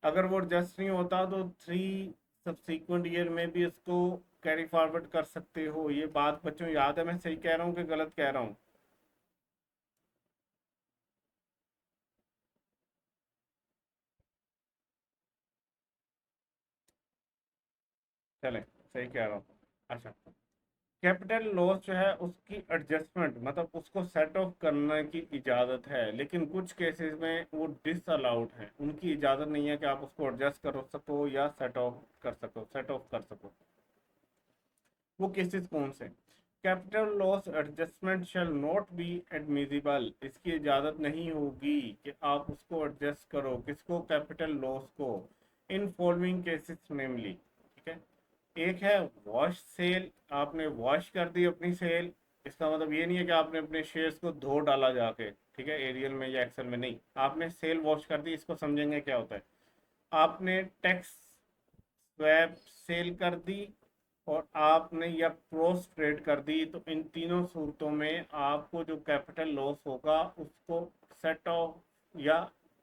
अगर वो एडजस्ट नहीं होता तो 3 सब्सीक्वेंट ईयर में भी इसको कैरी फॉरवर्ड कर सकते हो। ये बात बच्चों याद है? मैं सही कह रहा हूँ कि गलत कह रहा हूँ? चले, सही कह रहा हूँ। अच्छा, कैपिटल लॉस जो है उसकी एडजस्टमेंट मतलब उसको सेट ऑफ करने की इजाज़त है, लेकिन कुछ केसेस में वो डिस अलाउड है, उनकी इजाज़त नहीं है कि आप उसको एडजस्ट कर सको या सेट ऑफ कर सको। वो केसेस कौन से? Capital loss adjustment shall not be admissible. इसकी इजाज़त नहीं होगी कि आप उसको एडजस्ट करो, किसको? कैपिटल लॉस को। इन फॉलोइंग केसेस नेमली। ठीक है। एक है वॉश सेल, आपने वॉश कर दी अपनी सेल। इसका मतलब ये नहीं है कि आपने अपने शेयर्स को धो डाला जाके, ठीक है, एरियल में या एक्सेल में, नहीं, आपने सेल वॉश कर दी। इसको समझेंगे क्या होता है। आपने टैक्स स्वैप सेल कर दी, और आपने या क्रॉस ट्रेड कर दी, तो इन तीनों सूरतों में आपको जो कैपिटल लॉस होगा उसको सेट ऑफ या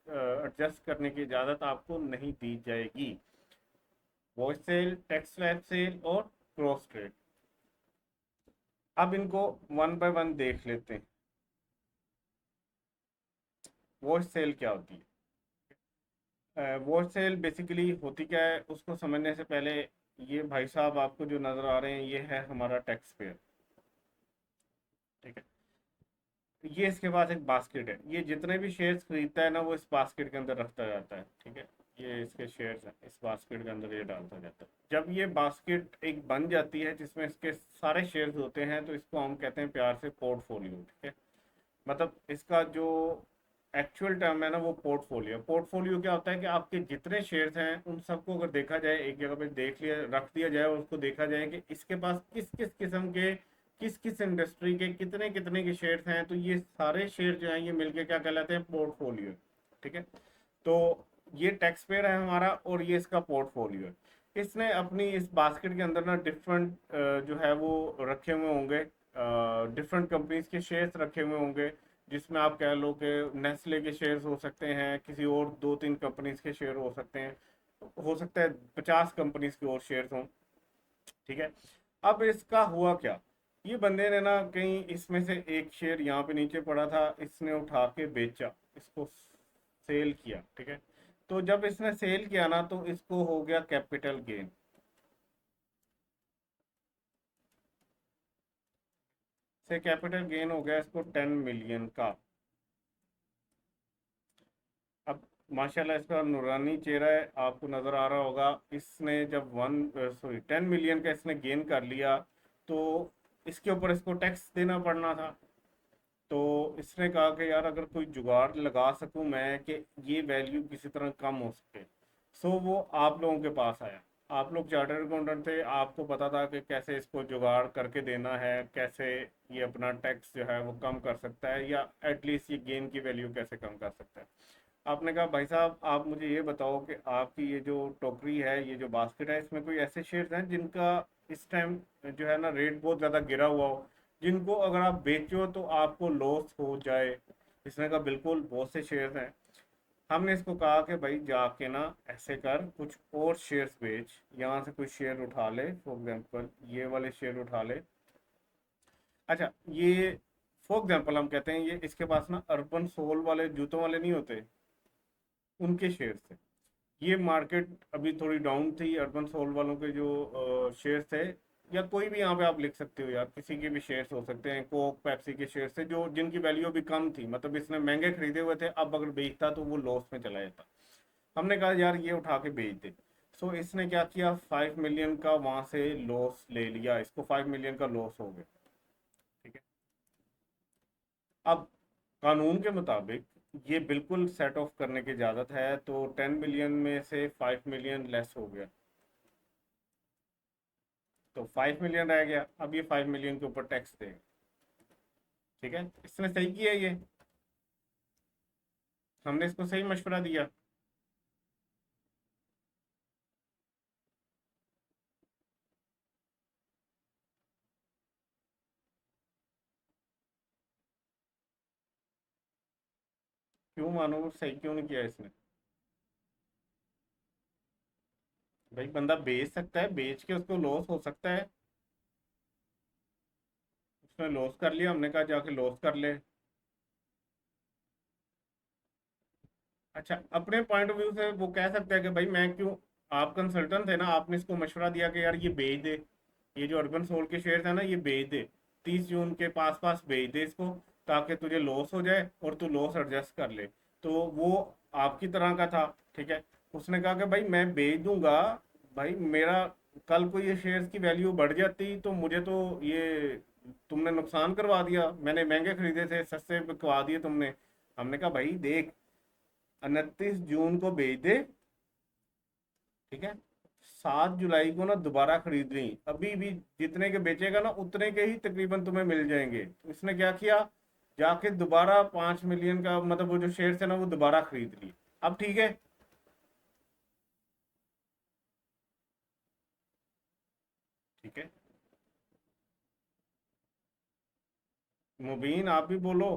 एडजस्ट करने की इजाज़त आपको नहीं दी जाएगी। Wash sale, tax swap sale और क्रॉस ट्रेड। अब इनको वन बाय वन देख लेते हैं। वॉश सेल क्या होती है? वॉश सेल बेसिकली होती क्या है, उसको समझने से पहले, ये भाई साहब आपको जो नज़र आ रहे हैं ये है हमारा टैक्स पेयर। ठीक है। ये इसके पास एक बास्केट है, ये जितने भी शेयर्स खरीदता है ना वो इस बास्केट के अंदर रखता जाता है। ठीक है। ये इसके शेयर्स हैं, इस बास्केट के अंदर ये डालता जाता है। जब ये बास्केट एक बन जाती है जिसमें इसके सारे शेयर्स होते हैं, तो इसको हम कहते हैं प्यार से पोर्टफोलियो। ठीक है। मतलब इसका जो एक्चुअल टर्म है ना वो पोर्टफोलियो। पोर्टफोलियो क्या होता है कि आपके जितने शेयर्स हैं उन सबको अगर देखा जाए, एक जगह पे देख लिया, रख दिया जाए, और उसको देखा जाए कि इसके पास किस किस किस्म के किस किस इंडस्ट्री के कितने कितने के शेयर्स हैं, तो ये सारे शेयर जो हैं ये मिलके क्या कहलाते हैं, पोर्टफोलियो। ठीक है, तो ये टैक्स पेयर है हमारा और ये इसका पोर्टफोलियो है। इसने अपनी इस बास्केट के अंदर ना डिफरेंट जो है वो रखे हुए होंगे, डिफरेंट कंपनीज के शेयर्स रखे हुए होंगे, जिसमें आप कह लो कि नेस्ले के शेयर्स हो सकते हैं, किसी और दो तीन कंपनीज के शेयर हो सकते हैं, हो सकता है 50 कंपनीज के और शेयर्स हों। ठीक है, अब इसका हुआ क्या, ये बंदे ने ना कहीं इसमें से एक शेयर यहाँ पे नीचे पड़ा था, इसने उठा के बेचा, इसको सेल किया। ठीक है, तो जब इसने सेल किया ना तो इसको हो गया कैपिटल गेन। से कैपिटल गेन हो गया इसको 10 मिलियन का। अब माशाल्लाह इसका नूरानी चेहरा है, आपको नजर आ रहा होगा। इसने जब 10 मिलियन का इसने गेन कर लिया, तो इसके ऊपर इसको टैक्स देना पड़ना था। तो इसने कहा कि यार अगर कोई जुगाड़ लगा सकूं मैं कि ये वैल्यू किसी तरह कम हो सके, सो वो आप लोगों के पास आया। आप लोग चार्टर्ड अकाउंटेंट थे, आपको पता था कि कैसे इसको जुगाड़ करके देना है, कैसे ये अपना टैक्स जो है वो कम कर सकता है, या एटलीस्ट ये गेन की वैल्यू कैसे कम कर सकता है। आपने कहा भाई साहब आप मुझे ये बताओ कि आपकी ये जो टोकरी है, ये जो बास्केट है, इसमें कोई ऐसे शेयर्स हैं जिनका इस टाइम जो है ना रेट बहुत ज़्यादा गिरा हुआ हो, जिनको अगर आप बेचो तो आपको लॉस हो जाए। इसने कहा बिल्कुल बहुत से शेयर्स हैं। हमने इसको कहा कि भाई जाके ना ऐसे कर, कुछ और शेयर्स बेच, यहाँ से कुछ शेयर उठा ले, फॉर एग्जांपल ये वाले शेयर उठा ले। अच्छा, ये फॉर एग्जांपल हम कहते हैं ये इसके पास ना अर्बन सोल वाले जूतों वाले नहीं होते, उनके शेयर थे। ये मार्केट अभी थोड़ी डाउन थी, अर्बन सोल वालों के जो शेयर थे, या कोई भी यहाँ पे आप लिख सकते हो यार, किसी के भी शेयर्स हो सकते हैं, कोक पेप्सी के शेयर्स थे जो जिनकी वैल्यू अभी कम थी, मतलब इसने महंगे खरीदे हुए थे, अब अगर बेचता तो वो लॉस में चला जाता। हमने कहा यार ये उठा के बेच दे। सो इसने क्या किया, 5 मिलियन का वहां से लॉस ले लिया, इसको 5 मिलियन का लॉस हो गया। ठीक है, अब कानून के मुताबिक ये बिल्कुल सेट ऑफ करने की इजाज़त है, तो 10 मिलियन में से 5 मिलियन लेस हो गया, तो 5 मिलियन रह गया। अब ये 5 मिलियन के ऊपर टैक्स देगा। ठीक है, इसने सही किया ये, हमने इसको सही मशवरा दिया। क्यों मानो, सही क्यों नहीं किया इसने? भाई बंदा बेच सकता है, बेच के उसको लॉस हो सकता है। उसने लॉस कर लिया, हमने कहा जाके लॉस कर ले। अच्छा, अपने पॉइंट ऑफ व्यू से वो कह सकता है कि भाई मैं क्यों, आप कंसल्टेंट थे ना, आपने इसको मशवरा दिया कि यार ये बेच दे, ये जो अर्बन सोल के शेयर है ना ये बेच दे, 30 जून के पास पास बेच दे इसको, ताकि तुझे लॉस हो जाए और तू लॉस एडजस्ट कर ले। तो वो आपकी तरह का था। ठीक है, उसने कहा कि भाई मैं बेच दूंगा, भाई मेरा कल को ये शेयर्स की वैल्यू बढ़ जाती तो मुझे तो ये तुमने नुकसान करवा दिया, मैंने महंगे खरीदे थे सस्ते बिकवा दिए तुमने। हमने कहा भाई देख, 29 जून को बेच दे। ठीक है, 7 जुलाई को ना दोबारा खरीद ली, अभी भी जितने के बेचेगा ना उतने के ही तकरीबन तुम्हें मिल जाएंगे। तो इसने क्या किया, जाके दोबारा 5 मिलियन का मतलब वो जो शेयर थे ना वो दोबारा खरीद लिए। अब ठीक है। ठीक है, मुबीन आप भी बोलो।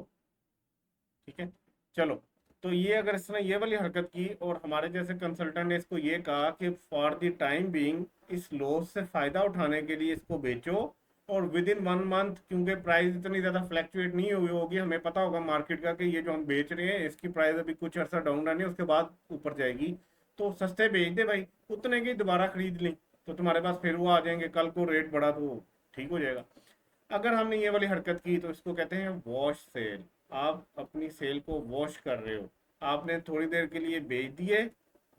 ठीक है, चलो। तो ये अगर इसने ये वाली हरकत की और हमारे जैसे कंसल्टेंट ने इसको ये कहा कि फॉर द टाइम बीइंग इस लॉस से फायदा उठाने के लिए इसको बेचो, और विद इन 1 मंथ, क्योंकि प्राइस इतनी ज़्यादा फ्लैक्चुएट नहीं हुई होगी, हमें पता होगा मार्केट का कि ये जो हम बेच रहे हैं इसकी प्राइस अभी कुछ अर्सा डाउन रहनी है, उसके बाद ऊपर जाएगी। तो सस्ते बेच दे भाई, उतने की दोबारा खरीद ली, तो तुम्हारे पास फिर वो आ जाएंगे, कल को रेट बढ़ा तो ठीक हो जाएगा। अगर हमने ये वाली हरकत की तो इसको कहते हैं वॉश सेल। आप अपनी सेल को वॉश कर रहे हो, आपने थोड़ी देर के लिए बेच दिए,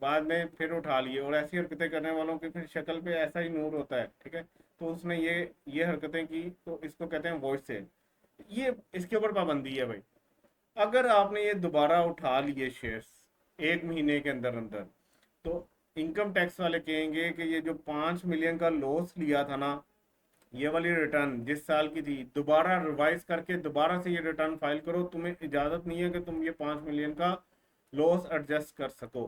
बाद में फिर उठा लिए, और ऐसी हरकतें करने वालों की फिर शक्ल पे ऐसा ही नूर होता है। ठीक है, तो उसने ये हरकतें की तो इसको कहते हैं वॉश सेल। ये इसके ऊपर पाबंदी है भाई, अगर आपने ये दोबारा उठा लिए शेयर्स 1 महीने के अंदर अंदर, तो इनकम टैक्स वाले कहेंगे कि ये जो 5 मिलियन का लॉस लिया था ना, ये वाली रिटर्न जिस साल की थी दोबारा रिवाइज करके दोबारा से ये रिटर्न फाइल करो, तुम्हें इजाजत नहीं है कि तुम ये 5 मिलियन का लॉस एडजस्ट कर सको।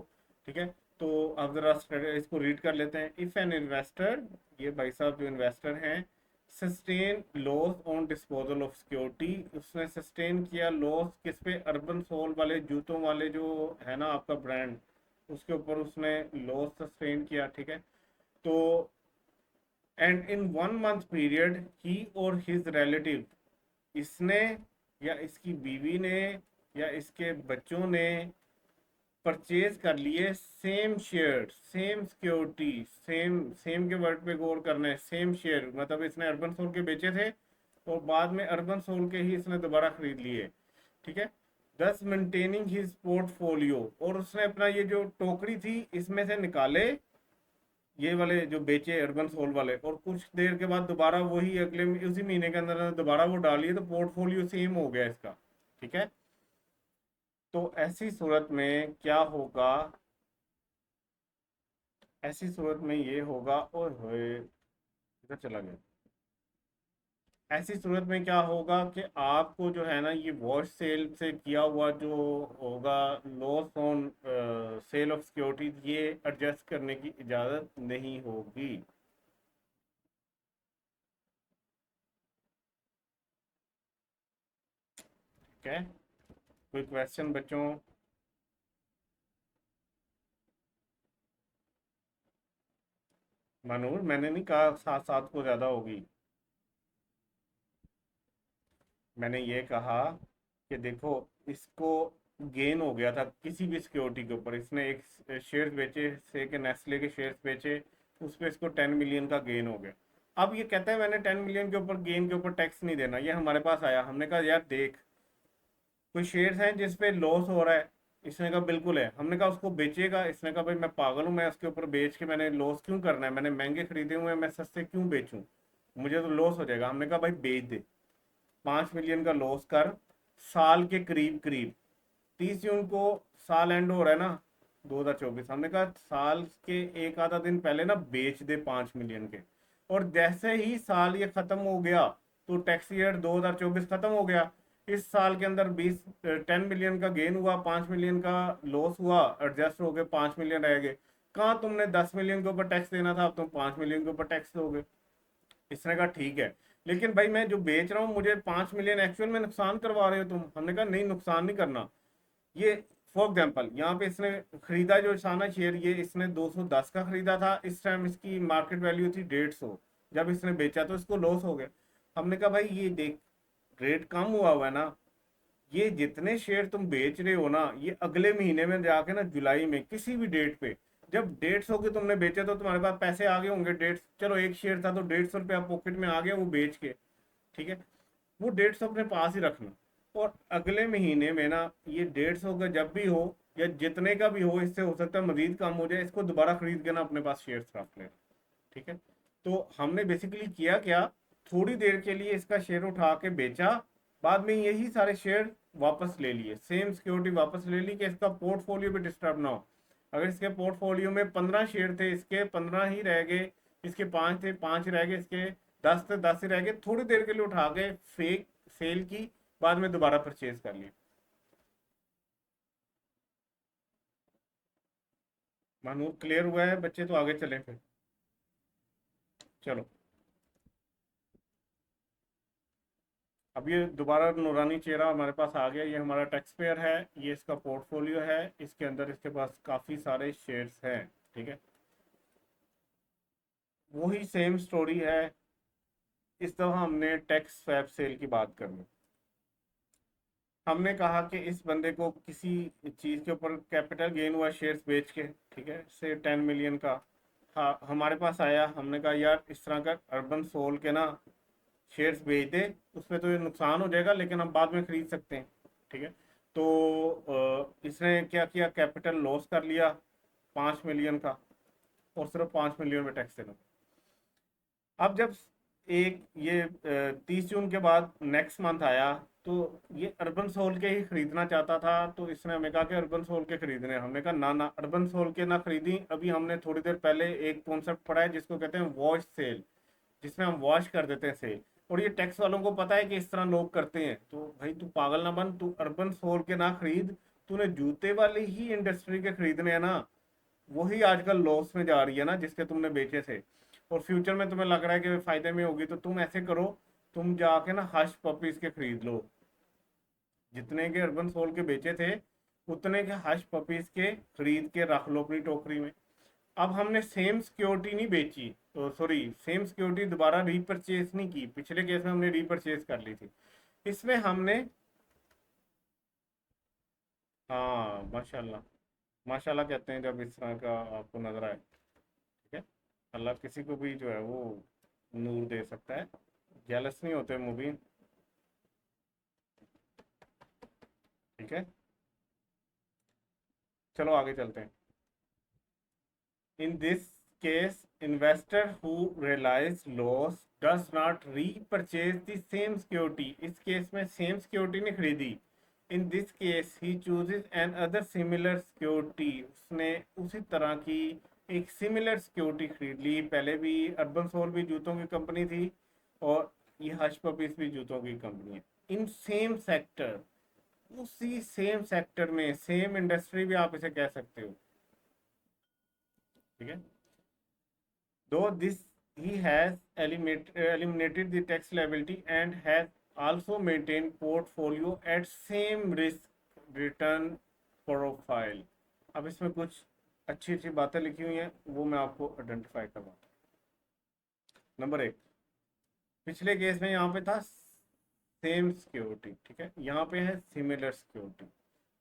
ठीक है, तो अब जरा इसको रीड कर लेते हैं। इफ एन इन्वेस्टर, ये भाई साहब जो इन्वेस्टर हैं, sustain loss on disposal of security, उसने सस्टेन किया लॉस किस पे, अर्बन सोल वाले जूतों वाले जो है ना आपका ब्रांड, उसके ऊपर उसने लॉस सस्टेन किया। ठीक है, तो एंड इन 1 मंथ पीरियड ही और हिज रिलेटिव, इसने या इसकी बीवी ने या इसके बच्चों ने परचेज कर लिए same share same security, same same के वर्ड पे गौर करना है, सेम शेयर मतलब इसने अर्बन सोल के बेचे थे और बाद में अर्बन सोल के ही इसने दोबारा खरीद लिए। ठीक है, दस मेंटेनिंग हिज पोर्टफोलियो, और उसने अपना ये जो टोकरी थी इसमें से निकाले ये वाले जो बेचे अर्बन सोल वाले, और कुछ देर के बाद दोबारा वही अगले उसी महीने के अंदर दोबारा वो डालिए, तो पोर्टफोलियो सेम हो गया इसका। ठीक है, तो ऐसी सूरत में क्या होगा, ऐसी सूरत में ये होगा, ओए होए इधर चला गया। ऐसी सूरत में क्या होगा कि आपको जो है ना ये वॉश सेल से किया हुआ जो होगा loss on sale of securities, ये एडजस्ट करने की इजाज़त नहीं होगी। ठीक है, कोई क्वेश्चन बच्चों? मनूर, मैंने नहीं कहा 7 7 को ज़्यादा होगी, मैंने ये कहा कि देखो इसको गेन हो गया था किसी भी सिक्योरिटी के ऊपर, इसने एक शेयर्स बेचे से के नेस्ले के शेयर्स बेचे, उस पर इसको 10 मिलियन का गेन हो गया। अब ये कहता है मैंने 10 मिलियन के ऊपर गेन के ऊपर टैक्स नहीं देना। ये हमारे पास आया, हमने कहा यार देख कोई शेयर्स हैं जिस पे लॉस हो रहा है, इसने कहा बिल्कुल है। हमने कहा उसको बेचेगा, इसने कहा भाई मैं पागल हूँ, मैं उसके ऊपर बेच के मैंने लॉस क्यों करना है, मैंने महंगे खरीदे हुए हैं, मैं सस्ते क्यों बेचूं, मुझे तो लॉस हो जाएगा। हमने कहा भाई बेच दे, 5 मिलियन का लॉस कर, साल के करीब करीब 30 जून को साल एंड हो रहा है ना 2024, हमने कहा साल के एक आधा दिन पहले ना बेच दे 5 मिलियन के, और जैसे ही साल ये खत्म हो गया तो टैक्स ईयर 2024 खत्म हो गया, इस साल के अंदर 10 मिलियन का गेन हुआ, 5 मिलियन का लॉस हुआ, एडजस्ट हो गए 5 मिलियन रह गए। कहाँ तुमने 10 मिलियन के ऊपर टैक्स देना था, अब तुम 5 मिलियन के ऊपर टैक्स दोगे। इसने कहा ठीक है, लेकिन भाई मैं जो बेच रहा हूँ मुझे 5 मिलियन एक्चुअल में नुकसान करवा रहे हो तुम। हमने कहा नहीं, नुकसान नहीं करना। ये फॉर एग्जाम्पल यहाँ पे इसने खरीदा जो साना शेयर, ये इसने 210 का खरीदा था, इस टाइम इसकी मार्केट वैल्यू थी 150, जब इसने बेचा तो इसको लॉस हो गया। हमने कहा भाई ये देख रेट कम हुआ है ना, ये जितने शेयर तुम बेच रहे हो ना, ये अगले महीने में जाके ना जुलाई में किसी भी डेट पे जब 150 के तुमने बेचे तो तुम्हारे पास पैसे आ गए होंगे। डेढ़, चलो एक शेयर था तो 150 रुपया पॉकेट में आ गया वो बेच के। ठीक है, वो 150 अपने पास ही रखना, और अगले महीने में ना ये 150 का जब भी हो या जितने का भी हो, इससे हो सकता है मजीद कम हो जाए, इसको दोबारा खरीद के ना अपने पास शेयर रख लेना। ठीक है, तो हमने बेसिकली किया क्या, थोड़ी देर के लिए इसका शेयर उठा के बेचा, बाद में यही सारे शेयर वापस ले लिए, सेम सिक्योरिटी वापस ले ली कि इसका पोर्टफोलियो भी डिस्टर्ब ना हो। अगर इसके पोर्टफोलियो में 15 शेयर थे, इसके 15 ही रह गए, इसके 5 थे 5 रह गए, इसके 10 थे 10 ही रह गए, थोड़ी देर के लिए उठा के फेक सेल की, बाद में दोबारा परचेज कर लिया। मानो क्लियर हुआ है बच्चे, तो आगे चलें फिर। चलो, अब ये दोबारा नूरानी चेहरा हमारे पास आ गया, ये हमारा टैक्स पेयर है, ये इसका पोर्टफोलियो है, इसके अंदर इसके पास काफ़ी सारे शेयर्स हैं। ठीक है, वही सेम स्टोरी है, इस दफ़ा हमने टैक्स स्वैप सेल की बात करनी। हमने कहा कि इस बंदे को किसी चीज़ के ऊपर कैपिटल गेन हुआ शेयर्स बेच के, ठीक है, से 10 मिलियन का। हाँ, हमारे पास आया, हमने कहा यार इस तरह का अर्बन सोल के ना शेयर्स बेच दे, उसमें तो ये नुकसान हो जाएगा लेकिन हम बाद में खरीद सकते हैं। ठीक है, तो इसने क्या किया, कैपिटल लॉस कर लिया 5 मिलियन का, और सिर्फ 5 मिलियन में टैक्स देना। अब जब एक ये 30 जून के बाद नेक्स्ट मंथ आया, तो ये अर्बन सोल के ही खरीदना चाहता था, तो इसने हमें कहा कि अर्बन सोल के खरीदने हैं। हमने कहा ना ना, अर्बन सोल के ना खरीदी, अभी हमने थोड़ी देर पहले एक कॉन्सेप्ट पढ़ा है जिसको कहते हैं वॉश सेल। जिसमें हम वॉश कर देते हैं सेल, और ये टैक्स वालों को पता है कि इस तरह लोग करते हैं, तो भाई तू पागल ना बन, तू अर्बन सोल के ना खरीद, तूने जूते वाली ही इंडस्ट्री के खरीदने हैं ना, वही आजकल लॉस में जा रही है ना जिसके तुमने बेचे थे, और फ्यूचर में तुम्हें लग रहा है कि फायदे में होगी, तो तुम ऐसे करो, तुम जाके ना हश पपीज के खरीद लो, जितने के अर्बन सोल के बेचे थे उतने के हश पपीज के खरीद के रख लो अपनी टोकरी में। अब हमने सेम सिक्योरिटी नहीं बेची, तो सॉरी, सेम सिक्योरिटी दोबारा रीपरचेज नहीं की, पिछले केस में हमने रीपरचेज कर ली थी, इसमें हमने, हाँ माशाल्लाह, माशाल्लाह कहते हैं जब इस तरह का आपको नजर आए, ठीक है, अल्लाह किसी को भी जो है वो नूर दे सकता है, जेलस नहीं होते मुबीन, ठीक है, चलो आगे चलते हैं। In this case, investor who realize loss does not repurchase the same security. इस केस में सेम सिक्योरिटी नहीं खरीदी। In this case, he chooses another similar security. उसने उसी तरह की एक सिमिलर सिक्योरिटी खरीद ली। पहले भी अर्बन सोल भी जूतों की कंपनी थी, और ये हश पपीस भी जूतों की कंपनी है। इन सेम सेक्टर, उसी सेम सेक्टर में, सेम इंडस्ट्री भी आप इसे कह सकते हो, ठीक है। Though this, he has eliminated the tax liability and has also maintained portfolio at same risk return profile. अब इसमें कुछ अच्छी अच्छी बातें लिखी हुई हैं, वो मैं आपको आइडेंटिफाई करवाता हूँ। नंबर एक, पिछले केस में यहाँ पे था सेम सिक्योरिटी, ठीक है, यहाँ पे है सिमिलर सिक्योरिटी,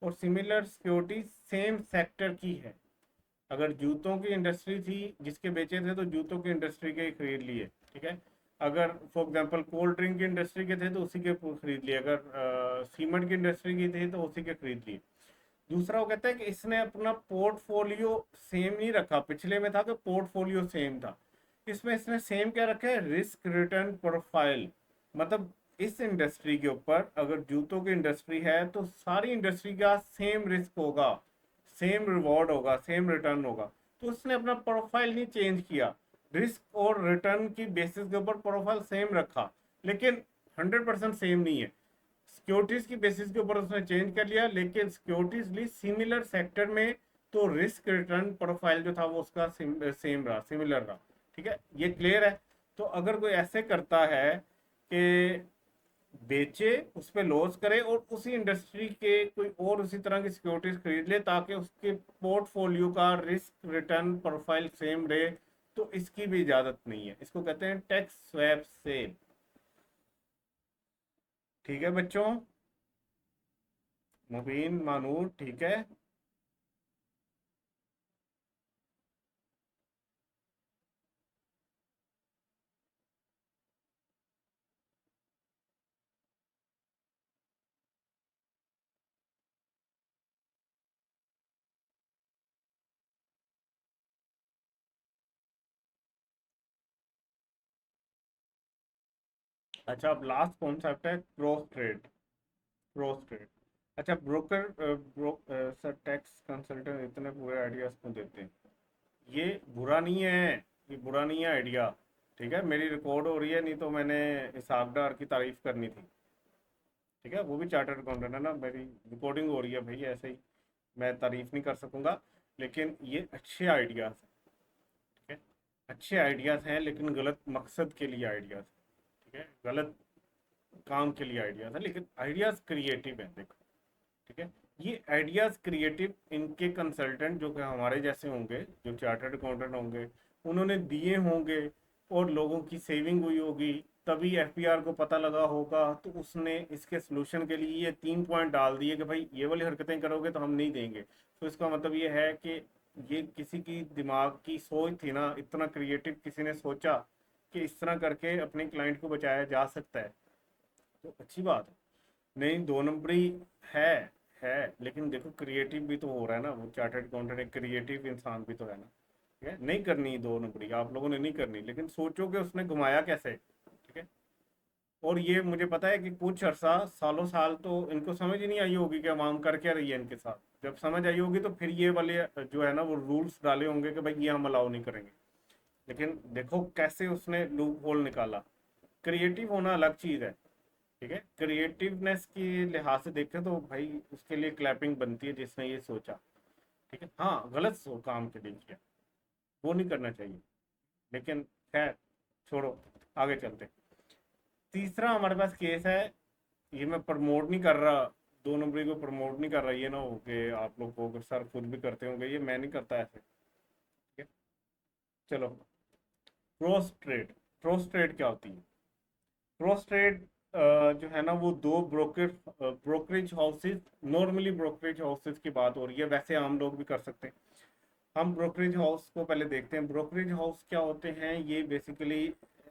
और सिमिलर सिक्योरिटी सेम सेक्टर की है। अगर जूतों की इंडस्ट्री थी जिसके बेचे थे, तो जूतों की इंडस्ट्री के ही खरीद लिए, ठीक है। अगर फॉर एग्जांपल कोल्ड ड्रिंक की इंडस्ट्री के थे तो उसी के खरीद लिए, अगर सीमेंट की इंडस्ट्री की थी तो उसी के खरीद लिए। दूसरा वो कहता है कि इसने अपना पोर्टफोलियो सेम नहीं रखा, पिछले में था कि पोर्टफोलियो सेम था, इसमें इसने सेम क्या रखा है, रिस्क रिटर्न प्रोफाइल। मतलब इस इंडस्ट्री के ऊपर, अगर जूतों की इंडस्ट्री है तो सारी इंडस्ट्री का सेम रिस्क होगा, सेम रिवॉर्ड होगा, सेम रिटर्न होगा, तो उसने अपना प्रोफाइल नहीं चेंज किया, रिस्क और रिटर्न की बेसिस के ऊपर प्रोफाइल सेम रखा, लेकिन 100% सेम नहीं है। सिक्योरिटीज की बेसिस के ऊपर उसने चेंज कर लिया, लेकिन सिक्योरिटीज ली सिमिलर सेक्टर में, तो रिस्क रिटर्न प्रोफाइल जो था वो उसका सेम रहा, सिमिलर रहा, ठीक है, ये क्लियर है। तो अगर कोई ऐसे करता है कि बेचे, उस पर लॉस करे, और उसी इंडस्ट्री के कोई और उसी तरह की सिक्योरिटीज खरीद ले ताकि उसके पोर्टफोलियो का रिस्क रिटर्न प्रोफाइल सेम रहे, तो इसकी भी इजाजत नहीं है, इसको कहते हैं टैक्स स्वैप सेल, ठीक है बच्चों, मुबीन मानूर, ठीक है। अच्छा, अब लास्ट कॉन्सेप्ट है क्रॉस ट्रेड, क्रॉस ट्रेड। अच्छा, ब्रोकर सर टैक्स कंसल्टेंट इतने पूरे आइडियाज क्यों देते हैं, ये बुरा नहीं है, ये बुरा नहीं है आइडिया, ठीक है, मेरी रिकॉर्ड हो रही है, नहीं तो मैंने इसाकडार की तारीफ करनी थी, ठीक है, वो भी चार्टर्ड अकाउंटेंट है ना, मेरी रिकॉर्डिंग हो रही है भाई, ऐसे ही मैं तारीफ नहीं कर सकूंगा, लेकिन ये अच्छे आइडियाज हैं, ठीक है, अच्छे आइडियाज हैं, लेकिन गलत मकसद के लिए आइडियाज, ठीक है, गलत काम के लिए आइडियाज है, लेकिन आइडियाज क्रिएटिव है, देखो, ठीक है, ये आइडियाज क्रिएटिव इनके कंसल्टेंट जो कि हमारे जैसे होंगे, जो चार्टर्ड अकाउंटेंट होंगे, उन्होंने दिए होंगे, और लोगों की सेविंग हुई होगी, तभी एफपीआर को पता लगा होगा, तो उसने इसके सोल्यूशन के लिए ये 3 पॉइंट डाल दिए कि भाई ये वाली हरकतें करोगे तो हम नहीं देंगे। तो इसका मतलब ये है कि ये किसी की दिमाग की सोच थी ना, इतना क्रिएटिव किसी ने सोचा कि इस तरह करके अपने क्लाइंट को बचाया जा सकता है, तो अच्छी बात है। नहीं, 2 नंबरी है है लेकिन देखो क्रिएटिव भी तो हो रहा है ना, वो चार्टर्ड अकाउंटेंट एक क्रिएटिव इंसान भी तो है ना, ठीक है, नहीं करनी 2 नंबरी, आप लोगों ने नहीं करनी, लेकिन सोचो कि उसने घुमाया कैसे, ठीक है। और ये मुझे पता है कि कुछ अरसा, सालों साल तो इनको समझ ही नहीं आई होगी कि अवाम कर क्या रही है इनके साथ, जब समझ आई होगी तो फिर ये वाले जो है ना वो रूल्स डाले होंगे कि भाई ये हम अलाउ नहीं करेंगे, लेकिन देखो कैसे उसने लूप होल निकाला। क्रिएटिव होना अलग चीज है, ठीक है, क्रिएटिवनेस के लिहाज से देखें तो भाई उसके लिए क्लैपिंग बनती है जिसने ये सोचा। ठीक है, हाँ गलत काम के लिए किया, वो नहीं करना चाहिए, लेकिन खैर छोड़ो, आगे चलते। तीसरा हमारे पास केस है, ये मैं प्रमोट नहीं कर रहा, 2 नंबरी को प्रमोट नहीं कर रहा, ये ना हो कि आप लोग को सर खुद भी करते होंगे, ये मैं नहीं करता ऐसे। ठीक है, चलो। क्रॉस ट्रेड, क्रॉस ट्रेड क्या होती है? क्रॉस ट्रेड जो है ना वो दो brokerage houses, normally brokerage houses की बात हो रही है, वैसे आम लोग भी कर सकते हैं। हम ब्रोकरेज हाउस को पहले देखते हैं। ब्रोकरेज हाउस क्या होते हैं? ये बेसिकली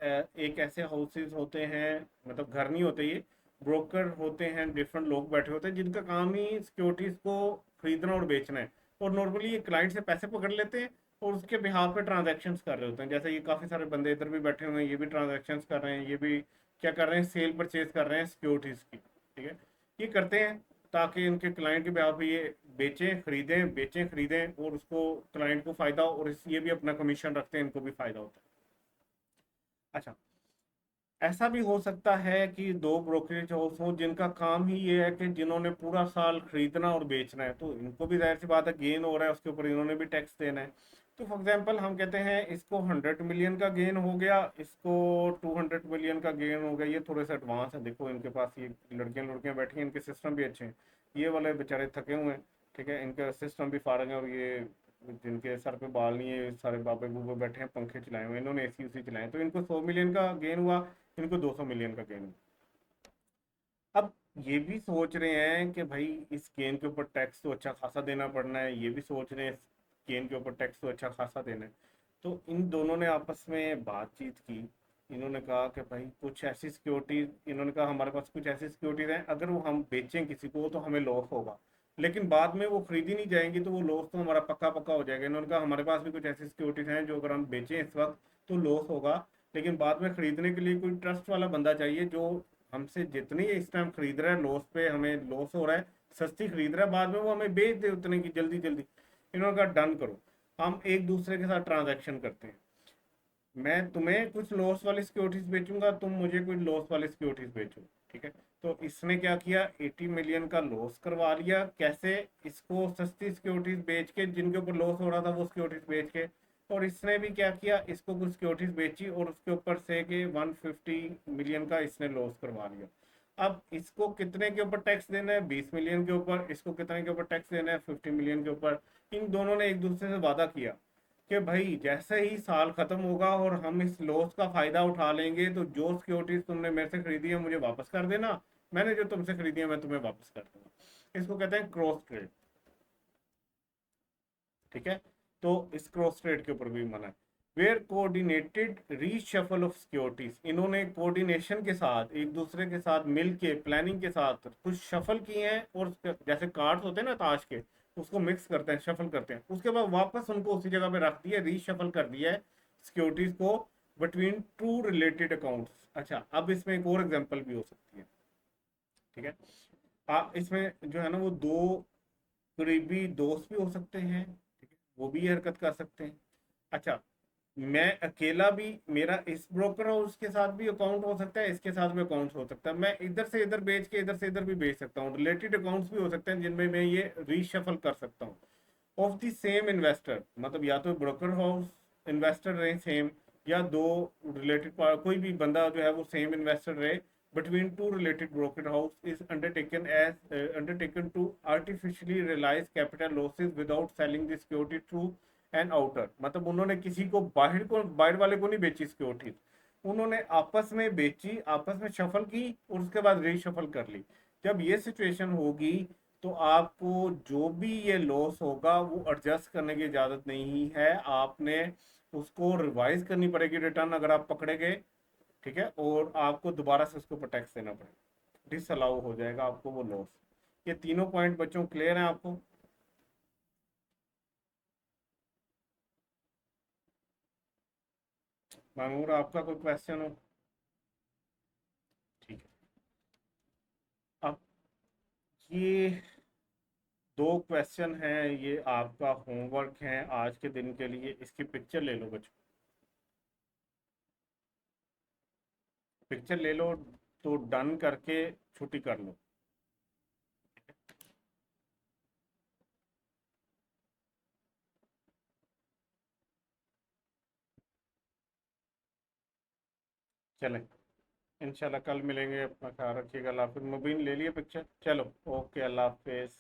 एक ऐसे हाउसेज होते हैं, मतलब घर नहीं होते ये, ब्रोकर होते हैं, डिफरेंट लोग बैठे होते हैं जिनका काम ही सिक्योरिटीज को खरीदना और बेचना है। और नॉर्मली ये क्लाइंट से पैसे पकड़ लेते हैं और उसके बिहाफ पे ट्रांजैक्शंस कर रहे होते हैं। जैसे ये काफ़ी सारे बंदे इधर भी बैठे हुए हैं, ये भी ट्रांजैक्शंस कर रहे हैं, ये भी क्या कर रहे हैं, सेल परचेज कर रहे हैं सिक्योरिटीज की। ठीक है, ये करते हैं ताकि उनके क्लाइंट के बिहाफ पे ये बेचें खरीदें, बेचें खरीदें, और उसको क्लाइंट को फायदा, और इस ये भी अपना कमीशन रखते हैं, इनको भी फायदा होता है। अच्छा, ऐसा भी हो सकता है कि दो ब्रोकरेज हाउस हों जिनका काम ही ये है कि जिन्होंने पूरा साल खरीदना और बेचना है, तो इनको भी जाहिर सी बात है गेन हो रहा है, उसके ऊपर इन्होंने भी टैक्स देना है। तो फॉर एग्जांपल हम कहते हैं इसको 100 मिलियन का गेन हो गया, इसको 200 मिलियन का गेन हो गया। ये थोड़े से एडवांस है, देखो इनके पास ये लड़कियां लड़कियां बैठी हैं, इनके सिस्टम भी अच्छे हैं। ये वाले बेचारे थके हुए हैं, ठीक है, इनका सिस्टम भी फारग है, और ये जिनके सर पे बाल नहीं है, सारे बाबे बूबे बैठे हैं, पंखे चलाए हुए हैं, इन्होंने एसी उसी चलाए, तो इनको 100 मिलियन का गेन हुआ, इनको 200 मिलियन का गेन। अब ये भी सोच रहे हैं कि भाई इस गेन के ऊपर टैक्स तो अच्छा खासा देना पड़ना है, ये भी सोच रहे हैं इस गेन के ऊपर टैक्स तो अच्छा खासा देना है। तो इन दोनों ने आपस में बातचीत की। इन्होंने कहा कि भाई कुछ ऐसी सिक्योरिटीज, इन्होंने कहा हमारे पास कुछ ऐसी सिक्योरिटीज हैं, अगर वो हम बेचें किसी को तो हमें लॉस होगा, लेकिन बाद में वो खरीदी नहीं जाएंगी तो वो लॉस तो हमारा पक्का पक्का हो जाएगा। इन्होंने कहा हमारे पास भी कुछ ऐसी सिक्योरिटीज हैं जो अगर हम बेचें इस वक्त तो लॉस होगा, लेकिन बाद में खरीदने के लिए कोई ट्रस्ट वाला बंदा चाहिए जो हमसे जितनी इस टाइम खरीद रहा है लॉस पे, हमें लॉस हो रहा है, सस्ती खरीद रहा है, बाद में वो हमें बेच दे उतने की जल्दी जल्दी। इन्होंने कहा डन करो, हम एक दूसरे के साथ ट्रांजैक्शन करते हैं, मैं तुम्हें कुछ लॉस वाली सिक्योरिटीज बेचूंगा, तुम मुझे कुछ लॉस वाली सिक्योरिटीज बेचो। ठीक है, तो इसने क्या किया, 80 मिलियन का लॉस करवा लिया। कैसे? इसको सस्ती सिक्योरिटीज बेच के, जिनके ऊपर लॉस हो रहा था वो सिक्योरिटीज बेच के, और इसने भी क्या किया, इसको कुछ सिक्योरिटीज बेची और उसके ऊपर से के 150 मिलियन का इसने लॉस करवा लिया। अब इसको कितने के ऊपर टैक्स देना है? 20 मिलियन के ऊपर। इसको कितने के ऊपर टैक्स देना है? 50 मिलियन के ऊपर। इन दोनों ने एक दूसरे से वादा किया कि भाई जैसे ही साल खत्म होगा और हम इस लॉस का फायदा उठा लेंगे, तो जो सिक्योरिटीज तुमने मेरे से खरीदी है मुझे वापस कर देना, मैंने जो तुमसे खरीदी है मैं तुम्हें वापस कर दूंगा। इसको कहते हैं क्रॉस ट्रेड। ठीक है, तो इस क्रॉस ट्रेड के ऊपर भी मना है। Where coordinated reshuffle of securities, इन्होंने कोऑर्डिनेशन के साथ एक दूसरे के साथ मिल के प्लानिंग के साथ कुछ शफल किए हैं, और जैसे कार्ड्स होते हैं ना ताश के, उसको मिक्स करते हैं, शफल करते हैं, उसके बाद वापस उनको उसी जगह पे रख दिया, रीशफल कर दिया है सिक्योरिटीज को बिटवीन टू रिलेटेड अकाउंट्स। अच्छा, अब इसमें एक और एग्जांपल भी हो सकती है। ठीक है, इसमें जो है ना वो दो करीबी दोस्त भी हो सकते हैं, ठीक है, वो भी ये हरकत कर सकते हैं। अच्छा, मैं अकेला भी, मेरा इस ब्रोकर हाउस के साथ भी अकाउंट हो सकता है, इसके साथ भी अकाउंट हो सकता है, मैं इधर से इधर बेच के इधर से इधर भी बेच सकता हूँ। रिलेटेड अकाउंट्स भी हो सकते हैं जिनमें मैं ये रीशफल कर सकता हूँ। ऑफ द सेम इन्वेस्टर, मतलब या तो ब्रोकर हाउस इन्वेस्टर रहे सेम, या दो रिलेटेड कोई भी बंदा जो है वो सेम इन्वेस्टर रहे, between two related broker house is undertaken to artificially realise capital losses without selling the security through an outer. मतलब उन्होंने किसी को बाहर वाले को नहीं बेची सिक्योरिटी, उन्होंने आपस में बेची, आपस में शफल की और उसके बाद रीशफल कर ली। जब ये सिचुएशन होगी तो आपको जो भी ये लॉस होगा वो एडजस्ट करने की इजाजत नहीं है, आपने उसको रिवाइज करनी पड़ेगी रिटर्न अगर आप पकड़े गए। ठीक है, और आपको दोबारा से उसके ऊपर टैक्स देना पड़ेगा, डिस अलाउ हो जाएगा आपको वो लॉस। ये तीनों पॉइंट बच्चों क्लियर हैं आपको? मामूर आपका कोई क्वेश्चन हो? ठीक है, अब ये दो क्वेश्चन हैं, ये आपका होमवर्क है आज के दिन के लिए, इसकी पिक्चर ले लो बच्चों। पिक्चर ले लो तो डन करके छुट्टी कर लो। चले, इंशाल्लाह कल मिलेंगे। अपना ख्याल रखिएगा। अल्लाह हाफिज़। मुबीन ले लिए पिक्चर? चलो, ओके, अल्लाह हाफिज़।